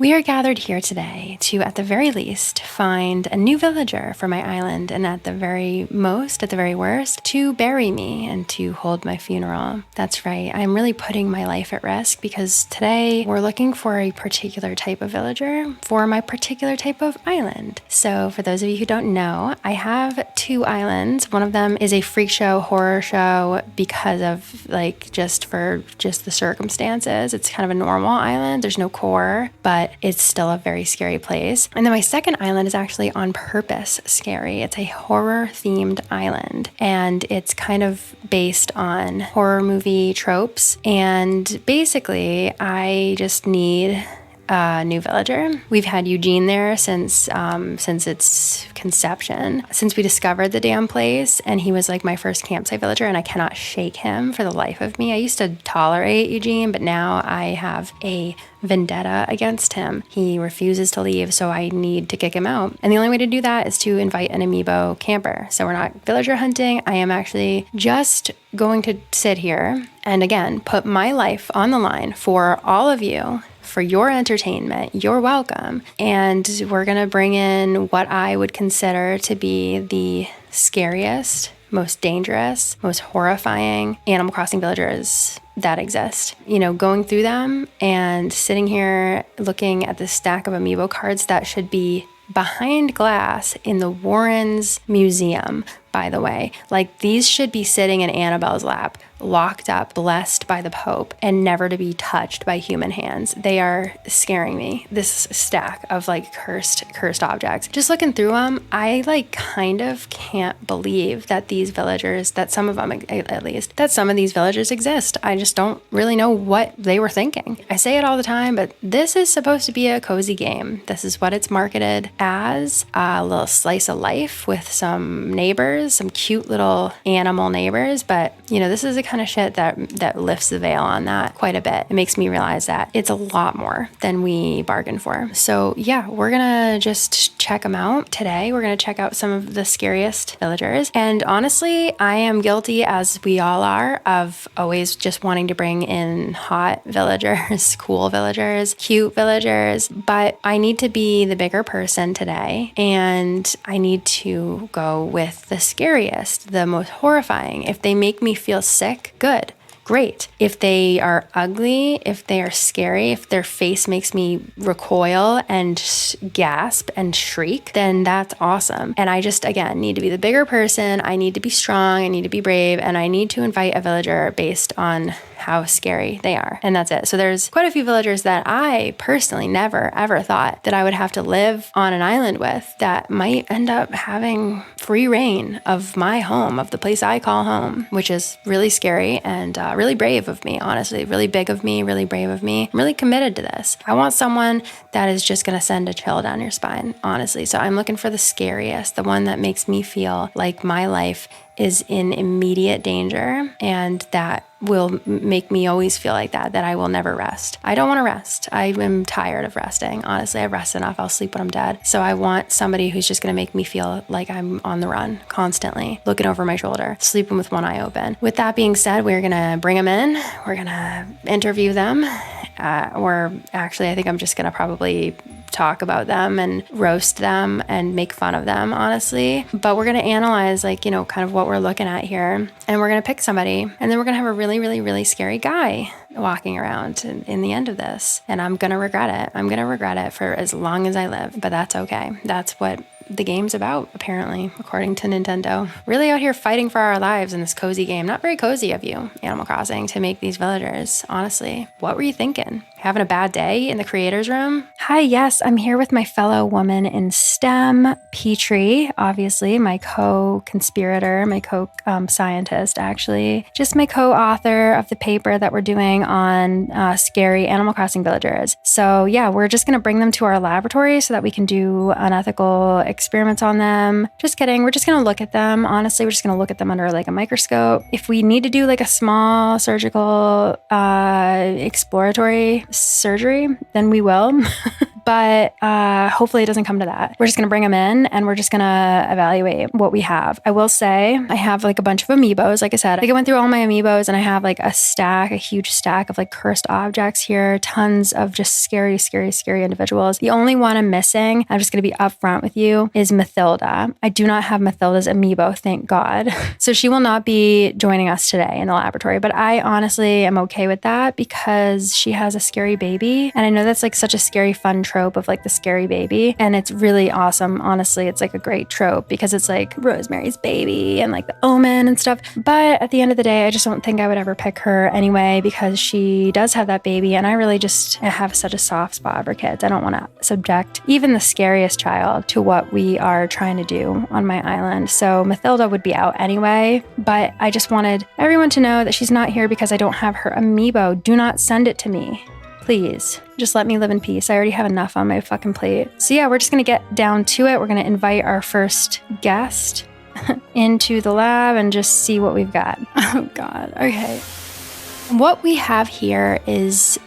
We are gathered here today to, at the very least, find a new villager for my island, and at the very most, at the very worst, to bury me and to hold my funeral. That's right, I'm really putting my life at risk because today we're looking for a particular type of villager for my particular type of island. So for those of you who don't know, I have two islands. One of them is a freak show, horror show because of just the circumstances. It's kind of a normal island. There's no core, but it's still a very scary place. And then my second island is actually on purpose scary. It's a horror themed island, and it's kind of based on horror movie tropes. And basically, I just need a new villager. We've had Eugene there since its conception, since we discovered the damn place, and he was like my first campsite villager, and I cannot shake him for the life of me. I used to tolerate Eugene, but now I have a vendetta against him. He refuses to leave, so I need to kick him out. And the only way to do that is to invite an amiibo camper. So we're not villager hunting. I am actually just going to sit here and again put my life on the line for all of you, for your entertainment. You're welcome. And we're going to bring in what I would consider to be the scariest, most dangerous, most horrifying Animal Crossing villagers that exist. You know, going through them and sitting here looking at this stack of amiibo cards that should be behind glass in the Warrens Museum, by the way. Like, these should be sitting in Annabelle's lap, locked up, blessed by the Pope, and never to be touched by human hands. They are scaring me. This stack of cursed objects. Just looking through them, I kind of can't believe that these villagers, that some of them at least, that some of these villagers exist. I just don't really know what they were thinking. I say it all the time, but this is supposed to be a cozy game. This is what it's marketed as, a little slice of life with some neighbors, some cute little animal neighbors. But this is the kind of shit that lifts the veil on that quite a bit. It makes me realize that it's a lot more than we bargained for. So yeah, we're gonna just check them out today. We're gonna check out some of the scariest villagers. And honestly, I am guilty, as we all are, of always just wanting to bring in hot villagers, cool villagers, cute villagers. But I need to be the bigger person today, and I need to go with the scariest, the most horrifying. If they make me feel sick, good. Great. If they are ugly, if they are scary, if their face makes me recoil and gasp and shriek, then that's awesome. And I just, again, need to be the bigger person. I need to be strong. I need to be brave. And I need to invite a villager based on how scary they are. And that's it. So there's quite a few villagers that I personally never, ever thought that I would have to live on an island with, that might end up having free reign of my home, of the place I call home, which is really scary and really brave of me, honestly. Really big of me, really brave of me. I'm really committed to this. I want someone that is just going to send a chill down your spine, honestly. So I'm looking for the scariest, the one that makes me feel like my life is in immediate danger, and that will make me always feel like that I will never rest. I don't want to rest. I am tired of resting. Honestly, I've rested enough. I'll sleep when I'm dead. So I want somebody who's just going to make me feel like I'm on the run constantly, looking over my shoulder, sleeping with one eye open. With that being said, we're going to bring them in. We're going to interview them. Or actually, I think I'm just going to probably talk about them and roast them and make fun of them, honestly. But we're going to analyze, kind of what we're looking at here. And we're going to pick somebody. And then we're going to have a really, really, really scary guy walking around in the end of this. And I'm going to regret it. I'm going to regret it for as long as I live. But that's okay. That's what the game's about, apparently, according to Nintendo. Really out here fighting for our lives in this cozy game. Not very cozy of you, Animal Crossing, to make these villagers, honestly. What were you thinking? Having a bad day in the creator's room? Hi, yes, I'm here with my fellow woman in STEM, Petrie, obviously, my co-conspirator, my co-scientist, actually. Just my co-author of the paper that we're doing on scary Animal Crossing villagers. So yeah, we're just gonna bring them to our laboratory so that we can do unethical experiments on them. Just kidding. We're just going to look at them. Honestly, we're just going to look at them under a microscope. If we need to do a small surgical exploratory surgery, then we will. but hopefully it doesn't come to that. We're just going to bring them in and we're just going to evaluate what we have. I will say I have like a bunch of amiibos. Like I said, I went through all my amiibos and I have like a huge stack of like cursed objects here, tons of just scary individuals. The only one I'm missing, I'm just going to be upfront with you, is Mathilda. I do not have Mathilda's amiibo, thank God. So she will not be joining us today in the laboratory, but I honestly am okay with that because she has a scary baby. And I know that's like such a scary, fun trope of like the scary baby. And it's really awesome. Honestly, it's like a great trope because it's like Rosemary's Baby and like The Omen and stuff. But at the end of the day, I just don't think I would ever pick her anyway because she does have that baby. And I really just have such a soft spot for kids. I don't want to subject even the scariest child to what we are trying to do on my island. So Mathilda would be out anyway, but I just wanted everyone to know that she's not here because I don't have her amiibo. Do not send it to me. Please, just let me live in peace. I already have enough on my fucking plate. So yeah, we're just going to get down to it. We're going to invite our first guest into the lab and just see what we've got. Oh God. Okay. What we have here is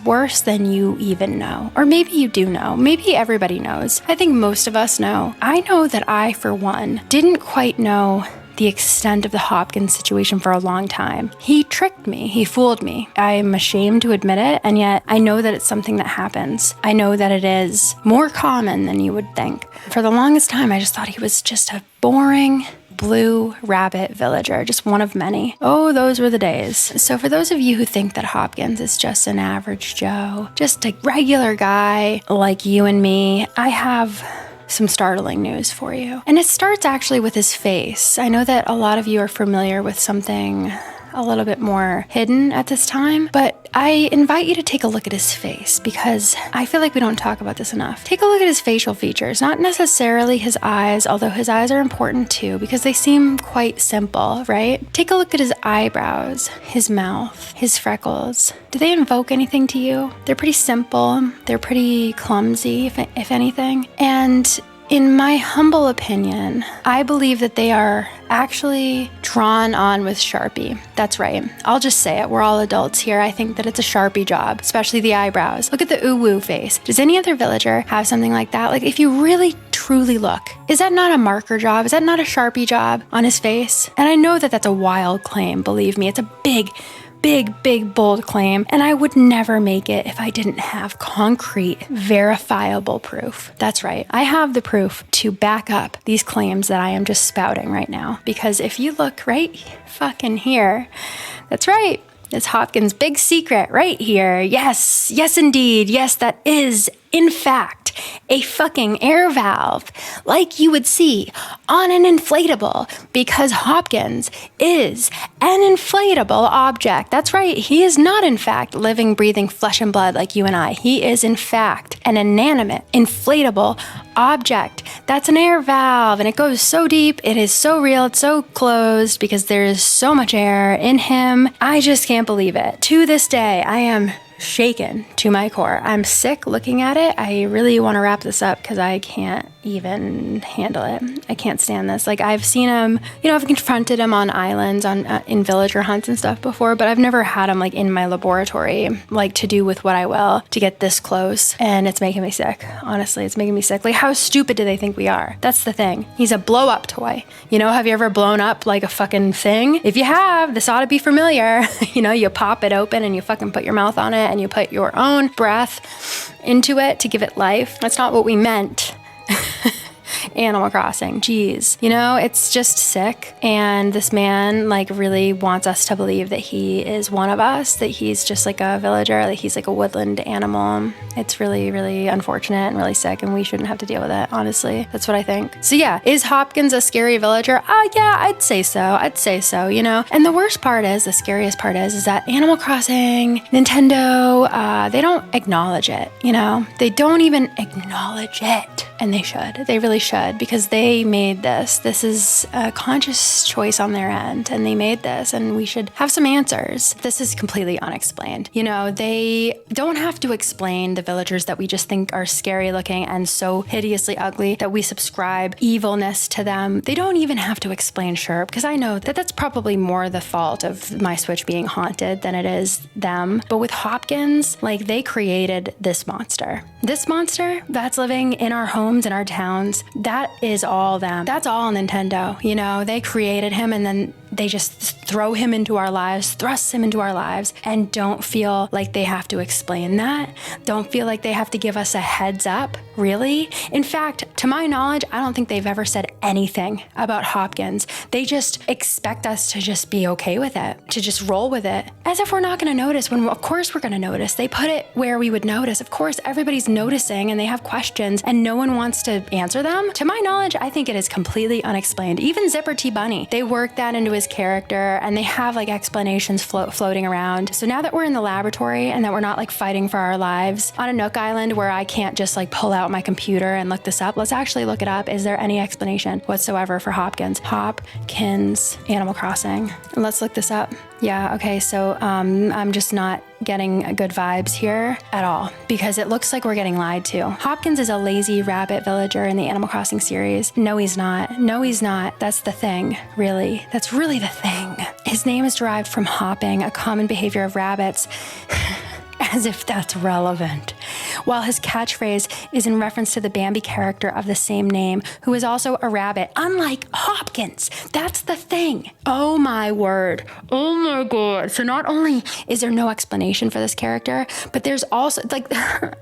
worse than you even know. Or maybe you do know. Maybe everybody knows. I think most of us know. I know that I, for one, didn't quite know the extent of the Hopkins situation for a long time. He tricked me. He fooled me. I'm ashamed to admit it, and yet I know that it's something that happens. I know that it is more common than you would think. For the longest time, I just thought he was just a boring blue rabbit villager, just one of many. Oh, those were the days. So for those of you who think that Hopkins is just an average Joe, just a regular guy like you and me, I have some startling news for you. And it starts actually with his face. I know that a lot of you are familiar with something a little bit more hidden at this time, but I invite you to take a look at his face because I feel like we don't talk about this enough. Take a look at his facial features, not necessarily his eyes, although his eyes are important too because they seem quite simple, right? Take a look at his eyebrows, his mouth, his freckles. Do they invoke anything to you? They're pretty simple. They're pretty clumsy, if anything. And in my humble opinion, I believe that they are actually drawn on with Sharpie. That's right. I'll just say it. We're all adults here. I think that it's a Sharpie job, especially the eyebrows. Look at the ooh-woo face. Does any other villager have something like that? Like if you really truly look, is that not a marker job? Is that not a Sharpie job on his face? And I know that that's a wild claim. Believe me, it's a big, bold claim, and I would never make it if I didn't have concrete, verifiable proof. That's right. I have the proof to back up these claims that I am just spouting right now. Because if you look right fucking here, that's right. It's Hopkins' big secret right here. Yes, indeed. Yes, that is, in fact, a fucking air valve like you would see on an inflatable because Hopkins is an inflatable object. That's right. He is not, in fact, living, breathing flesh and blood like you and I. He is, in fact, an inanimate, inflatable object. That's an air valve, and it goes so deep. It is so real. It's so closed because there is so much air in him. I just can't believe it. To this day, I am shaken to my core. I'm sick looking at it. I really want to wrap this up because I can't even handle it. I can't stand this. Like I've seen him, I've confronted him on islands, in villager hunts and stuff before, but I've never had him like in my laboratory, like to do with what I will to get this close. And it's making me sick. Honestly, it's making me sick. Like how stupid do they think we are? That's the thing. He's a blow up toy. Have you ever blown up like a fucking thing? If you have, this ought to be familiar. You pop it open and you fucking put your mouth on it and you put your own breath into it to give it life. That's not what we meant. Animal Crossing. Jeez. It's just sick. And this man really wants us to believe that he is one of us, that he's just like a villager, that he's like a woodland animal. It's really, really unfortunate and really sick, and we shouldn't have to deal with it, honestly. That's what I think. So yeah, is Hopkins a scary villager? Yeah, I'd say so. And the worst part is, the scariest part is that Animal Crossing, Nintendo, they don't acknowledge it, They don't even acknowledge it. And they should. They really should, because they made this. This is a conscious choice on their end, and they made this, and we should have some answers. This is completely unexplained. You know, they don't have to explain the villagers that we just think are scary looking and so hideously ugly that we subscribe evilness to them. They don't even have to explain Sherp, because I know that that's probably more the fault of my Switch being haunted than it is them. But with Hopkins, like, they created this monster. This monster that's living in our homes, in our towns, that is all them. That's all Nintendo. You know, they created him, and then they just throw him into our lives, thrust him into our lives, and don't feel like they have to explain that. Don't feel like they have to give us a heads up, really. In fact, to my knowledge, I don't think they've ever said anything about Hopkins. They just expect us to just be okay with it, to just roll with it, as if we're not going to notice, when of course we're going to notice. They put it where we would notice. Of course, everybody's noticing, and they have questions, and no one wants to answer them. To my knowledge, I think it is completely unexplained. Even Zipper T Bunny, they work that into his character, and they have like explanations floating around. So now that we're in the laboratory and that we're not like fighting for our lives on a Nook Island where I can't just like pull out my computer and look this up, let's actually look it up. Is there any explanation whatsoever for Hopkins? Hopkins Animal Crossing. Let's look this up. Yeah, okay, so I'm just not getting good vibes here at all, because it looks like we're getting lied to. Hopkins is a lazy rabbit villager in the Animal Crossing series. No, he's not. No, he's not. That's the thing, really. That's really the thing. His name is derived from hopping, a common behavior of rabbits. As if that's relevant. While his catchphrase is in reference to the Bambi character of the same name, who is also a rabbit, unlike Hopkins. That's the thing. Oh my word. Oh my God. So not only is there no explanation for this character, but there's also, like,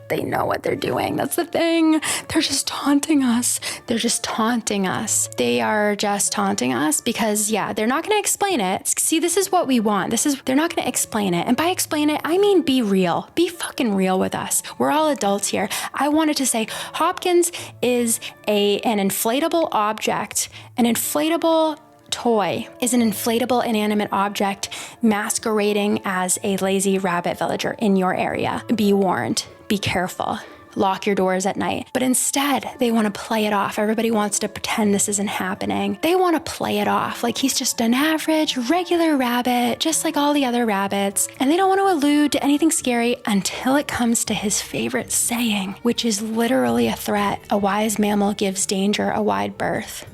they know what they're doing. That's the thing. They're just taunting us. They're just taunting us. They are just taunting us because, yeah, they're not going to explain it. See, this is what we want. They're not going to explain it. And by explain it, I mean be real. Be fucking real with us. We're all adults here. I wanted to say Hopkins is an inflatable object, an inflatable toy is an inflatable inanimate object masquerading as a lazy rabbit villager in your area. Be warned. Be careful. Lock your doors at night. But instead, they want to play it off. Everybody wants to pretend this isn't happening. They want to play it off like he's just an average, regular rabbit, just like all the other rabbits. And they don't want to allude to anything scary until it comes to his favorite saying, which is literally a threat. A wise mammal gives danger a wide berth.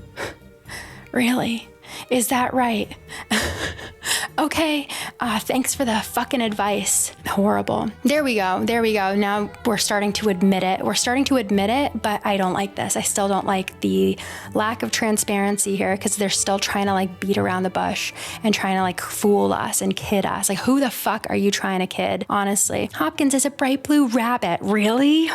Really? Is that right? Okay, thanks for the fucking advice. Horrible. There we go. Now we're starting to admit it. But I don't like this. I still don't like the lack of transparency here, because they're still trying to like beat around the bush and trying to like fool us and kid us. Like, who the fuck are you trying to kid? Honestly, Hopkins is a bright blue rabbit. Really?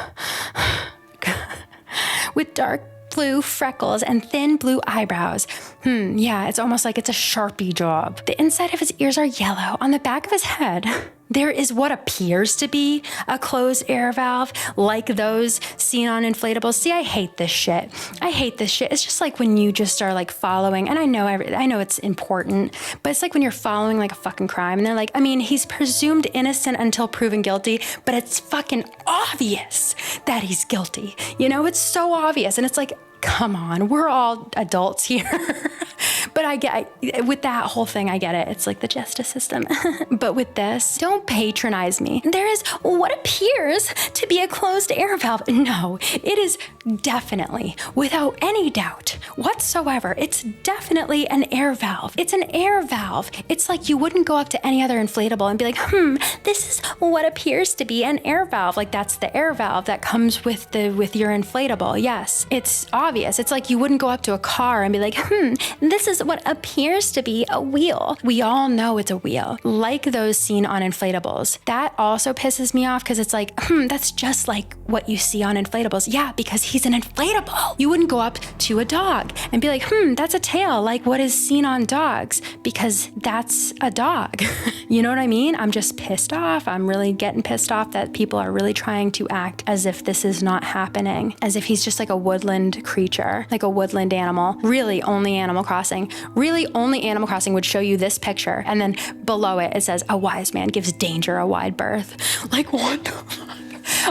With dark blue freckles and thin blue eyebrows. Yeah, it's almost like it's a Sharpie job. The inside of his ears are yellow. On the back of his head, there is what appears to be a closed air valve, like those seen on inflatables. See, I hate this shit. It's just like when you just are like following, and I know it's important, but it's like when you're following like a fucking crime, and they're like, I mean, he's presumed innocent until proven guilty, but it's fucking obvious that he's guilty. You know, it's so obvious, and it's like, come on, we're all adults here. But with that whole thing, I get it. It's like the justice system. But with this, don't patronize me. There is what appears to be a closed air valve. No, it is definitely, without any doubt whatsoever, it's definitely an air valve. It's an air valve. It's like you wouldn't go up to any other inflatable and be like, this is what appears to be an air valve. Like, that's the air valve that comes with your inflatable. Yes, it's obvious. It's like you wouldn't go up to a car and be like, this is what appears to be a wheel. We all know it's a wheel, like those seen on inflatables. That also pisses me off, because it's like, that's just like what you see on inflatables. Yeah, because he's an inflatable. You wouldn't go up to a dog and be like, that's a tail, like what is seen on dogs, because that's a dog. You know what I mean? I'm just pissed off. I'm really getting pissed off that people are really trying to act as if this is not happening, as if he's just like a woodland creature, like a woodland animal. Really, only Animal Crossing would show you this picture, and then below it says, a wise man gives danger a wide berth. Like, what the fuck?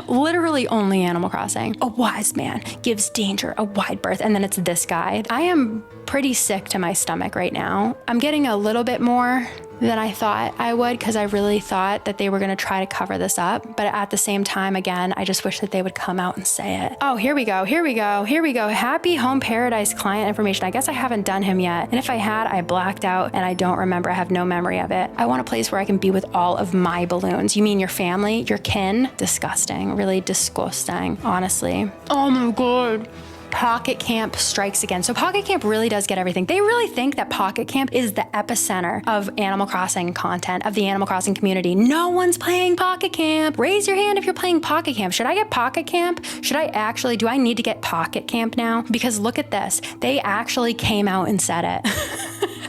Literally only Animal Crossing. A wise man gives danger a wide berth, and then it's this guy. I am pretty sick to my stomach right now. I'm getting a little bit more than I thought I would, because I really thought that they were going to try to cover this up. But at the same time, again, I just wish that they would come out and say it. Oh, here we go. Happy Home Paradise client information. I guess I haven't done him yet. And if I had, I blacked out and I don't remember. I have no memory of it. I want a place where I can be with all of my balloons. You mean your family, your kin? Disgusting. Really disgusting, honestly. Oh my God. Pocket Camp strikes again. So Pocket Camp really does get everything. They really think that Pocket Camp is the epicenter of Animal Crossing content, of the Animal Crossing community. No one's playing Pocket Camp. Raise your hand if you're playing Pocket Camp. Should I get Pocket Camp? Do I need to get Pocket Camp now? Because look at this. They actually came out and said it.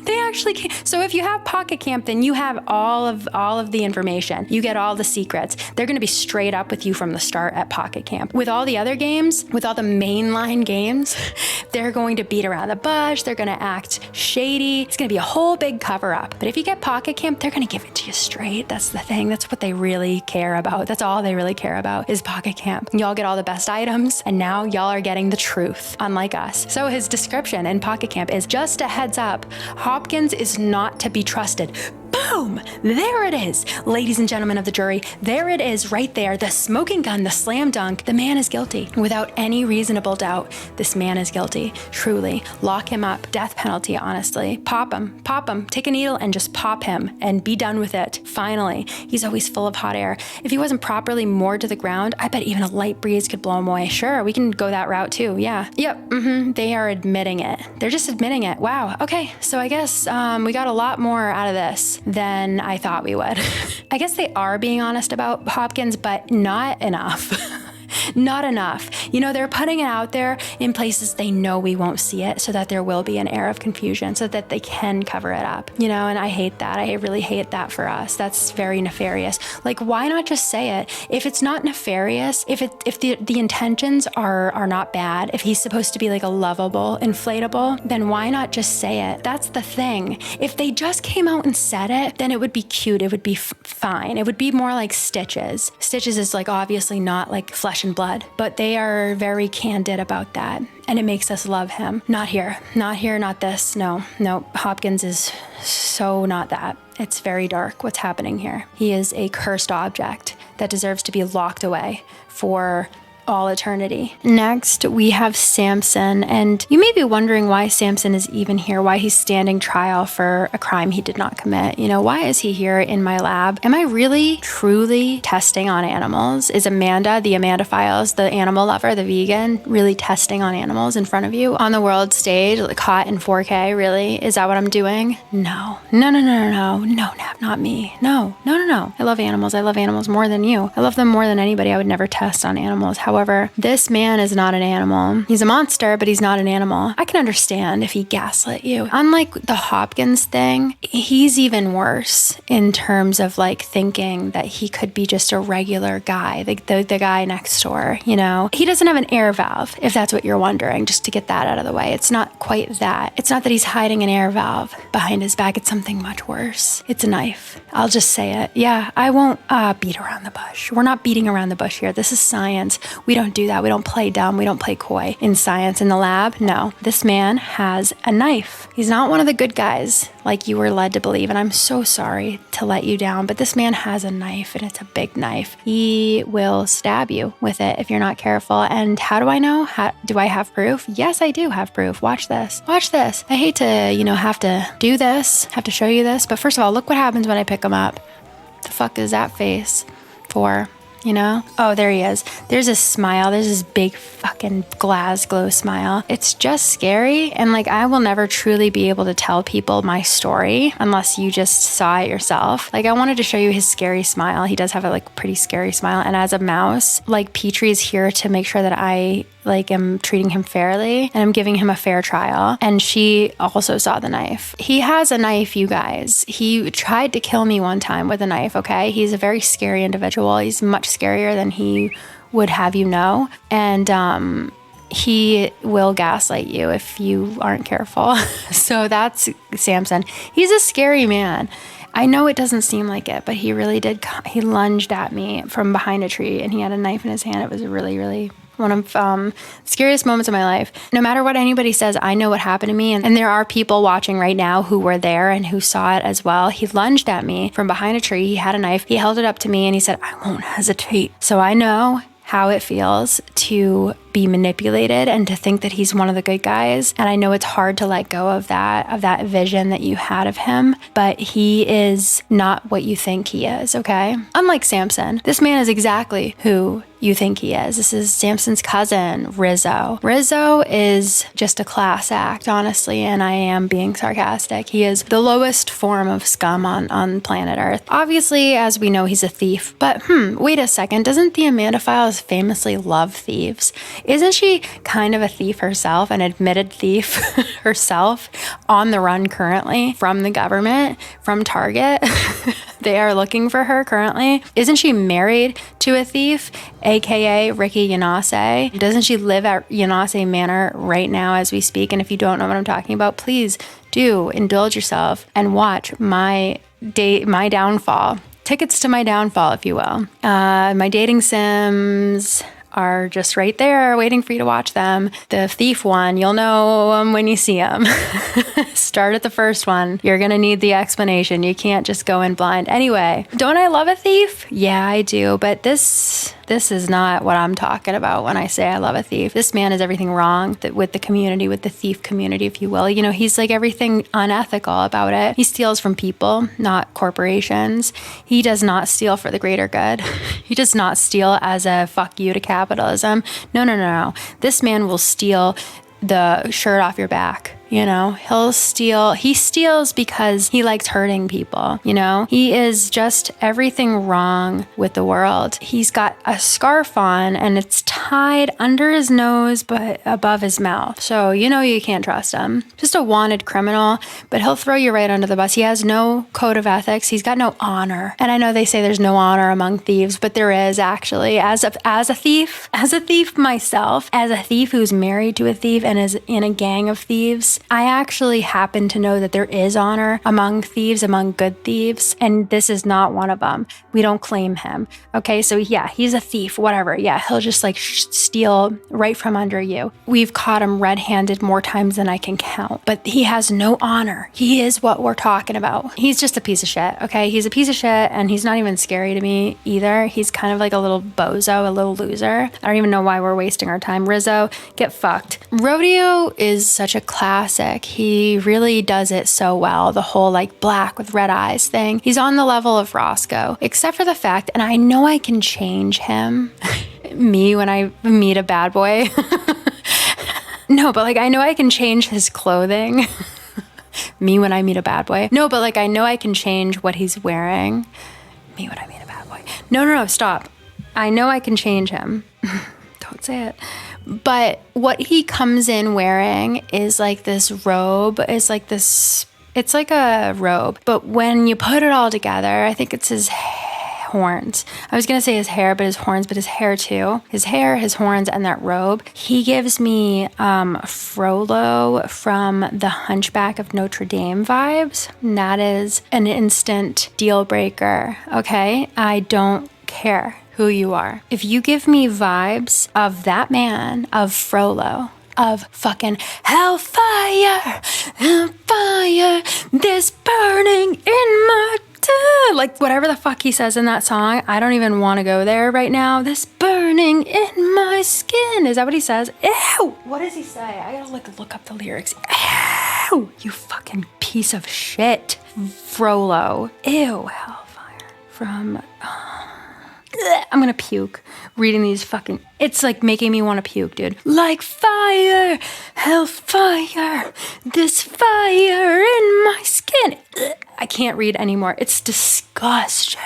They actually came. So if you have Pocket Camp, then you have all of the information. You get all the secrets. They're going to be straight up with you from the start at Pocket Camp. With all the other games, with all the mainline games, they're going to beat around the bush. They're going to act shady. It's going to be a whole big cover up. But if you get Pocket Camp, they're going to give it to you straight. That's the thing. That's what they really care about. That's all they really care about is Pocket Camp. Y'all get all the best items, and now y'all are getting the truth, unlike us. So his description in Pocket Camp is just a heads up. Hopkins is not to be trusted. Boom! There it is. Ladies and gentlemen of the jury, there it is right there. The smoking gun, the slam dunk. The man is guilty. Without any reasonable doubt, this man is guilty. Truly. Lock him up. Death penalty, honestly. Pop him. Take a needle and just pop him and be done with it. Finally. He's always full of hot air. If he wasn't properly moored to the ground, I bet even a light breeze could blow him away. Sure, we can go that route too. Yeah. Yep. They are admitting it. They're just admitting it. Wow. Okay. So I guess we got a lot more out of this than I thought we would. I guess they are being honest about Hopkins, but not enough. Not enough. You know, they're putting it out there in places they know we won't see it, so that there will be an air of confusion, so that they can cover it up. You know, and I hate that. I really hate that for us. That's very nefarious. Like, why not just say it? If it's not nefarious, if the intentions are not bad, if he's supposed to be like a lovable inflatable, then why not just say it? That's the thing. If they just came out and said it, then it would be cute. It would be fine. It would be more like Stitches. Stitches is like obviously not like flesh and blood, but they are very candid about that, and it makes us love him. Not here, not this. No, Hopkins is so not that. It's very dark what's happening here. He is a cursed object that deserves to be locked away for all eternity. Next, we have Samson, and you may be wondering why Samson is even here, why he's standing trial for a crime he did not commit. You know, why is he here in my lab? Am I really, truly testing on animals? Is Amanda, the Amandafiles, the animal lover, the vegan, really testing on animals in front of you on the world stage, like caught in 4K? Really? Is that what I'm doing? No, not me. No. I love animals. I love animals more than you. I love them more than anybody. I would never test on animals. However, this man is not an animal. He's a monster, but he's not an animal. I can understand if he gaslit you. Unlike the Hopkins thing, he's even worse in terms of like thinking that he could be just a regular guy, the guy next door, you know? He doesn't have an air valve, if that's what you're wondering, just to get that out of the way. It's not quite that. It's not that he's hiding an air valve behind his back. It's something much worse. It's a knife. I'll just say it. Yeah, I won't beat around the bush. We're not beating around the bush here. This is science. We don't do that. We don't play dumb. We don't play coy in science. In the lab, no. This man has a knife. He's not one of the good guys like you were led to believe, and I'm so sorry to let you down, but this man has a knife, and it's a big knife. He will stab you with it if you're not careful. And how do I know? Do I have proof? Yes, I do have proof. Watch this. I hate to, have to do this, have to show you this, but first of all, look what happens when I pick him up. The fuck is that face for? Oh, there he is. There's a smile. There's this big fucking glass glow smile. It's just scary. And like, I will never truly be able to tell people my story unless you just saw it yourself. Like, I wanted to show you his scary smile. He does have a like pretty scary smile. And as a mouse, like Petrie is here to make sure that I am treating him fairly and I'm giving him a fair trial. And she also saw the knife. He has a knife, you guys. He tried to kill me one time with a knife, okay? He's a very scary individual. He's much scarier than he would have you know. And he will gaslight you if you aren't careful. So that's Samson. He's a scary man. I know it doesn't seem like it, but he really did. He lunged at me from behind a tree and he had a knife in his hand. It was really, really one of the scariest moments of my life. No matter what anybody says, I know what happened to me. And there are people watching right now who were there and who saw it as well. He lunged at me from behind a tree. He had a knife. He held it up to me and he said, I won't hesitate. So I know how it feels to be manipulated and to think that he's one of the good guys. And I know it's hard to let go of that vision that you had of him, but he is not what you think he is, okay? Unlike Samson, this man is exactly who you think he is. This is Samson's cousin, Rizzo. Rizzo is just a class act, honestly, and I am being sarcastic. He is the lowest form of scum on planet Earth. Obviously, as we know, he's a thief, but wait a second, doesn't the Amanda Files famously love thieves? Isn't she kind of a thief herself, an admitted thief herself, on the run currently from the government, from Target? They are looking for her currently. Isn't she married to a thief, aka Ricky Yanase? Doesn't she live at Yanase Manor right now as we speak? And if you don't know what I'm talking about, please do indulge yourself and watch my downfall. Tickets to my downfall, if you will. My dating sims are just right there waiting for you to watch them. The thief one, you'll know them when you see them. Start at the first one. You're gonna need the explanation. You can't just go in blind. Anyway, don't I love a thief? Yeah, I do, but this is not what I'm talking about when I say I love a thief. This man is everything wrong with the community, with the thief community, if you will. You know, he's like everything unethical about it. He steals from people, not corporations. He does not steal for the greater good. He does not steal as a fuck you to capitalism. No. This man will steal the shirt off your back. You know, he steals because he likes hurting people. You know, he is just everything wrong with the world. He's got a scarf on and it's tied under his nose, but above his mouth. So, you know, you can't trust him. Just a wanted criminal, but he'll throw you right under the bus. He has no code of ethics. He's got no honor. And I know they say there's no honor among thieves, but there is actually. As a thief myself, as a thief who's married to a thief and is in a gang of thieves, I actually happen to know that there is honor among thieves, among good thieves, and this is not one of them. We don't claim him. Okay, so yeah, he's a thief, whatever. Yeah, he'll just like steal right from under you. We've caught him red-handed more times than I can count, but he has no honor. He is what we're talking about. He's just a piece of shit, okay? He's a piece of shit, and he's not even scary to me either. He's kind of like a little bozo, a little loser. I don't even know why we're wasting our time. Rizzo, get fucked. Rodeo is such a classic. He really does it so well. The whole like black with red eyes thing. He's on the level of Roscoe, except for the fact, and I know I can change him. Me when I meet a bad boy. No, but like I know I can change his clothing. Me when I meet a bad boy. No, but like I know I can change what he's wearing. Me when I meet a bad boy. No, stop. I know I can change him. Don't say it. But what he comes in wearing is like this robe. It's like a robe. But when you put it all together, I think it's his horns. I was going to say his hair, but his horns, but his hair too. His hair, his horns, and that robe. He gives me Frollo from the Hunchback of Notre Dame vibes. And that is an instant deal breaker. Okay? I don't care who you are. If you give me vibes of that man, of Frollo, of fucking hellfire, this burning in my like whatever the fuck he says in that song, I don't even want to go there right now. This burning in my skin. Is that what he says? Ew! What does he say? I gotta look up the lyrics. Ew! You fucking piece of shit. Frollo. Ew. Hellfire. From... I'm gonna puke reading these fucking... It's like making me want to puke, dude. Like fire, hellfire, this fire in my skin. I can't read anymore. It's disgusting.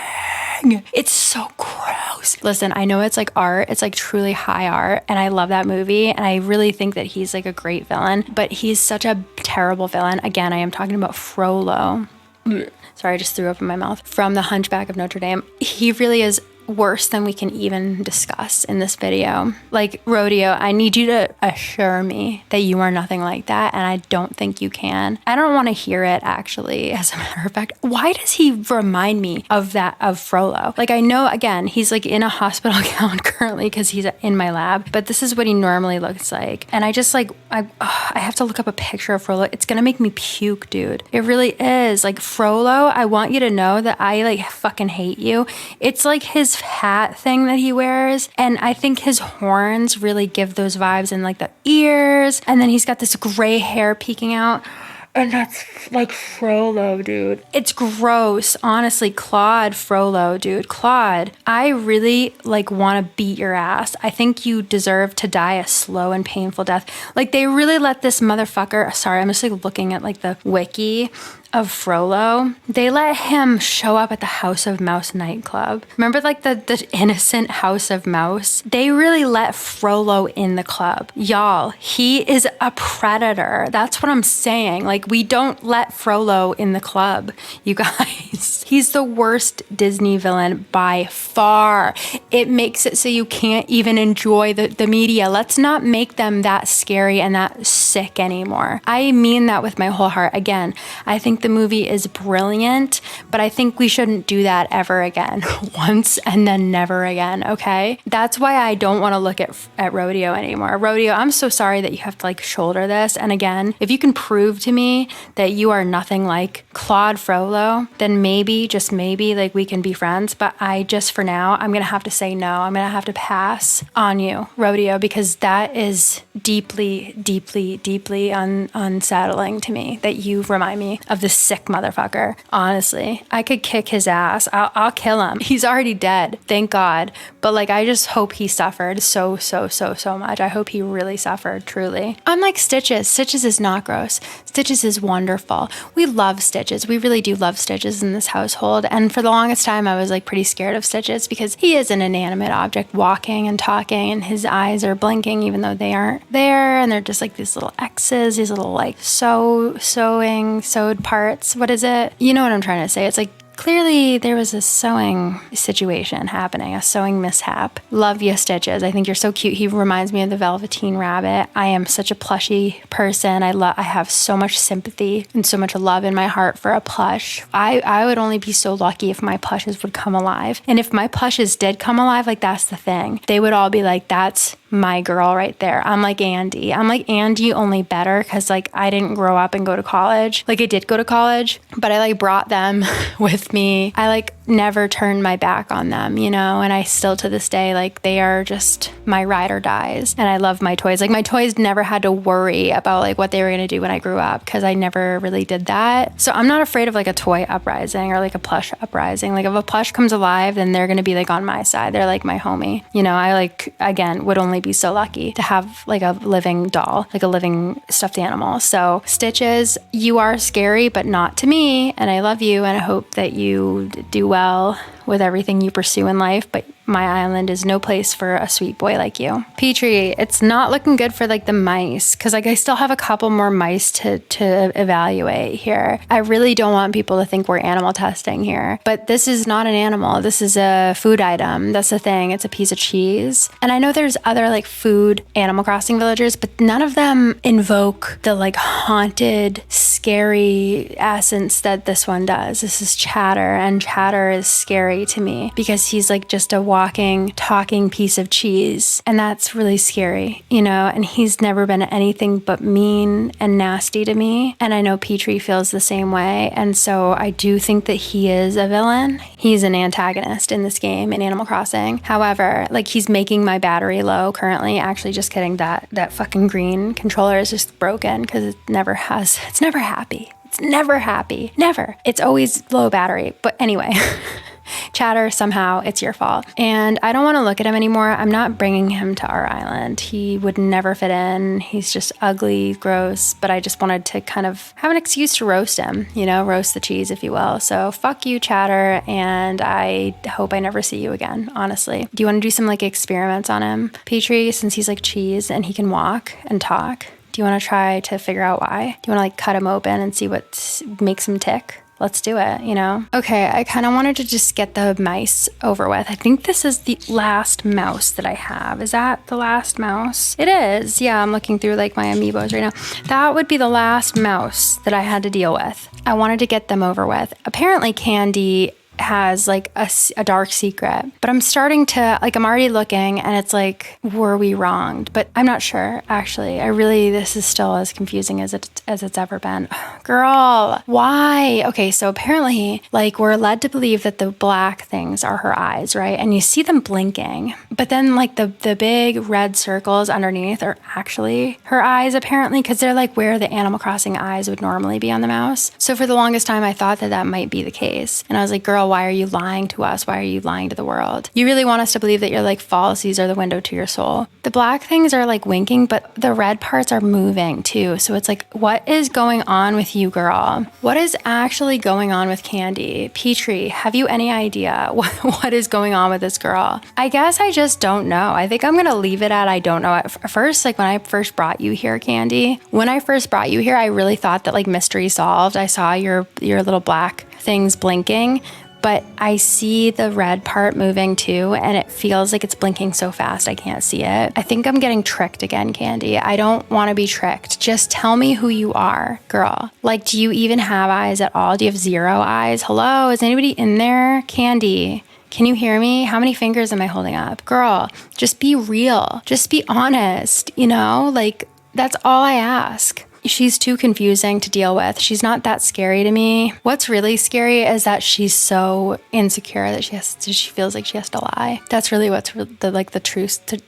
It's so gross. Listen, I know it's like art. It's like truly high art. And I love that movie. And I really think that he's like a great villain. But he's such a terrible villain. Again, I am talking about Frollo. Sorry, I just threw up in my mouth. From the Hunchback of Notre Dame. He really is worse than we can even discuss in this video. Like, Rodeo, I need you to assure me that you are nothing like that, and I don't think you can. I don't want to hear it, actually, as a matter of fact. Why does he remind me of Frollo? Like, I know, again, he's like in a hospital gown currently because he's in my lab, but this is what he normally looks like. And I just like, I have to look up a picture of Frollo. It's gonna make me puke, dude. It really is. Like, Frollo, I want you to know that I like fucking hate you. It's like his hat thing that he wears, and I think his horns really give those vibes, and like the ears, and then he's got this gray hair peeking out. And that's like Frollo, dude. It's gross. Honestly, Claude Frollo, dude. Claude, I really like want to beat your ass. I think you deserve to die a slow and painful death. Like, they really let this motherfucker, sorry, I'm just like looking at like the wiki of Frollo. They let him show up at the House of Mouse nightclub. Remember like the innocent House of Mouse? They really let Frollo in the club. Y'all, he is a predator. That's what I'm saying. Like, we don't let Frollo in the club, you guys. He's the worst Disney villain by far. It makes it so you can't even enjoy the media. Let's not make them that scary and that sick anymore. I mean that with my whole heart. Again, I think the movie is brilliant, but I think we shouldn't do that ever again. Once and then never again, okay? That's why I don't want to look at Rodeo anymore. Rodeo, I'm so sorry that you have to like shoulder this. And again, if you can prove to me that you are nothing like Claude Frollo, then maybe, just maybe, like we can be friends. But I just, for now, I'm going to have to say no. I'm going to have to pass on you, Rodeo, because that is deeply, deeply, deeply unsettling to me that you remind me of this sick motherfucker. Honestly, I could kick his ass. I'll kill him. He's already dead, thank God. But like, I just hope he suffered so much. I hope he really suffered, truly. Unlike Stitches, Stitches is not gross. Stitches is wonderful. We love Stitches. We really do love Stitches in this household. And for the longest time, I was like pretty scared of Stitches because he is an inanimate object walking and talking, and his eyes are blinking even though they aren't there. And they're just like these little X's, these little like sewed parts. What is it? You know what I'm trying to say. It's like, clearly there was a sewing situation happening, a sewing mishap. Love you, Stitches. I think you're so cute. He reminds me of the Velveteen Rabbit. I am such a plushy person. I have so much sympathy and so much love in my heart for a plush. I would only be so lucky if my plushes would come alive. And if my plushes did come alive, like, that's the thing. They would all be like, that's my girl right there. I'm like Andy. I'm like Andy, only better, because like I didn't grow up and go to college. Like, I did go to college, but I like brought them with me. I like never turned my back on them, you know, and I still to this day, like, they are just my ride or dies. And I love my toys. Like, my toys never had to worry about like what they were going to do when I grew up, because I never really did that. So I'm not afraid of like a toy uprising or like a plush uprising. Like, if a plush comes alive, then they're going to be like on my side. They're like my homie. You know, I like, again, would only be so lucky to have like a living doll, like a living stuffed animal. So Stitches, you are scary, but not to me. And I love you, and I hope that you do well with everything you pursue in life, but my island is no place for a sweet boy like you. Petrie, it's not looking good for like the mice, because like I still have a couple more mice to evaluate here. I really don't want people to think we're animal testing here, but this is not an animal. This is a food item. That's the thing. It's a piece of cheese. And I know there's other like food Animal Crossing villagers, but none of them invoke the like haunted, scary essence that this one does. This is Chatter, and Chatter is scary to me because he's like just a walking, talking piece of cheese. And that's really scary, you know, and he's never been anything but mean and nasty to me. And I know Petrie feels the same way. And so I do think that he is a villain. He's an antagonist in this game, in Animal Crossing. However, like, he's making my battery low currently. Actually, just kidding. That fucking green controller is just broken because it's never happy. It's never happy. Never. It's always low battery. But anyway. Chatter, somehow it's your fault. And I don't want to look at him anymore. I'm not bringing him to our island. He would never fit in. He's just ugly, gross. But I just wanted to kind of have an excuse to roast him, you know, roast the cheese, if you will. So fuck you, Chatter. And I hope I never see you again, honestly. Do you want to do some like experiments on him? Petrie, since he's like cheese and he can walk and talk, do you want to try to figure out why? Do you want to like cut him open and see what makes him tick? let's do it, you know? Okay, I kind of wanted to just get the mice over with. I think this is the last mouse that I have. Is that the last mouse? It is. Yeah, I'm looking through like my amiibos right now. That would be the last mouse that I had to deal with. I wanted to get them over with. Apparently Candy has like a dark secret, but I'm starting to like, I'm already looking and it's like, were we wronged? But I'm not sure actually. This is still as confusing as it's ever been. Girl, why? Okay, so apparently like we're led to believe that the black things are her eyes, right? And you see them blinking, but then like the big red circles underneath are actually her eyes apparently, because they're like where the Animal Crossing eyes would normally be on the mouse. So for the longest time I thought that might be the case. And I was like, girl, why are you lying to us? Why are you lying to the world? You really want us to believe that your like fallacies are the window to your soul. The black things are like winking, but the red parts are moving too. So it's like, what is going on with you, girl? What is actually going on with Candy? Petrie, have you any idea what is going on with this girl? I guess I just don't know. I think I'm going to leave it at I don't know. At first, like when I first brought you here, Candy, I really thought that like mystery solved. I saw your little black things blinking, but I see the red part moving too, and it feels like it's blinking so fast I can't see it. I think I'm getting tricked again, Candy. I don't want to be tricked. Just tell me who you are, girl. Like, do you even have eyes at all? Do you have 0 eyes? Hello? Is anybody in there? Candy, can you hear me? How many fingers am I holding up? Girl, just be real. Just be honest, you know? Like, that's all I ask. She's too confusing to deal with. She's not that scary to me. What's really scary is that she's so insecure that she feels like she has to lie. That's really what's the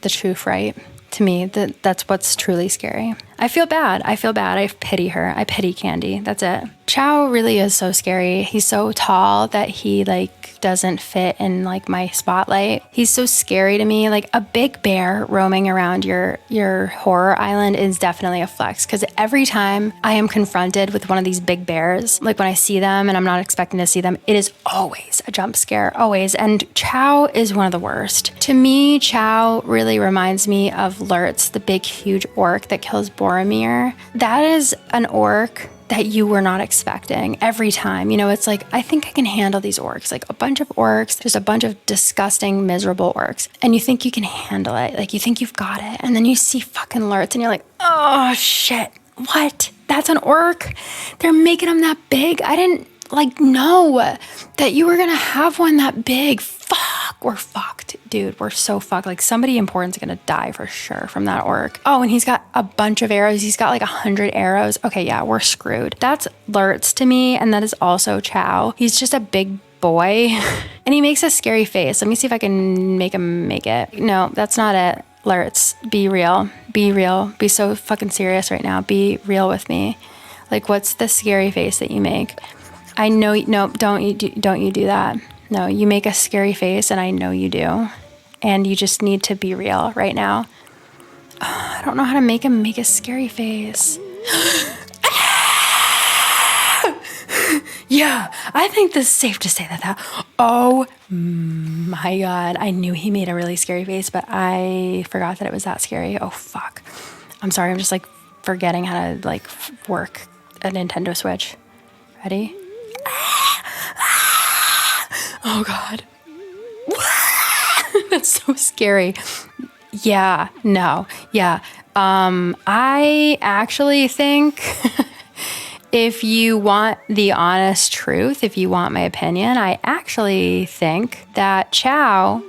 truth, right? To me, that's what's truly scary. I feel bad. I pity her. I pity Candy. That's it. Chow really is so scary. He's so tall that he like doesn't fit in like my spotlight. He's so scary to me. Like a big bear roaming around your horror island is definitely a flex, because every time I am confronted with one of these big bears, like when I see them and I'm not expecting to see them, it is always a jump scare, always. And Chow is one of the worst. To me, Chow really reminds me of Lurtz, the big huge orc that kills Boromir. That is an orc that you were not expecting every time. You know, it's like, I think I can handle these orcs, like a bunch of orcs, just a bunch of disgusting, miserable orcs. And you think you can handle it. Like you think you've got it. And then you see fucking Lurtz and you're like, oh shit, what? That's an orc? They're making them that big? I didn't know that you were gonna have one that big. Fuck, we're fucked, dude. We're so fucked. Like somebody important's gonna die for sure from that orc. Oh, and he's got a bunch of arrows. He's got like 100 arrows. Okay, yeah, we're screwed. That's Lurtz to me, and that is also Chow. He's just a big boy, and he makes a scary face. Let me see if I can make him make it. No, that's not it. Lurtz, be real. Be real. Be so fucking serious right now. Be real with me. Like, what's the scary face that you make? I know. No, don't you do that. No, you make a scary face, and I know you do. And you just need to be real right now. I don't know how to make him make a scary face. Yeah, I think this is safe to say that. Oh my God. I knew he made a really scary face, but I forgot that it was that scary. Oh, fuck. I'm sorry. I'm just like forgetting how to like work a Nintendo Switch. Ready? Oh God. That's so scary. Yeah, no. Yeah. I actually think if you want the honest truth, if you want my opinion, I actually think that Chow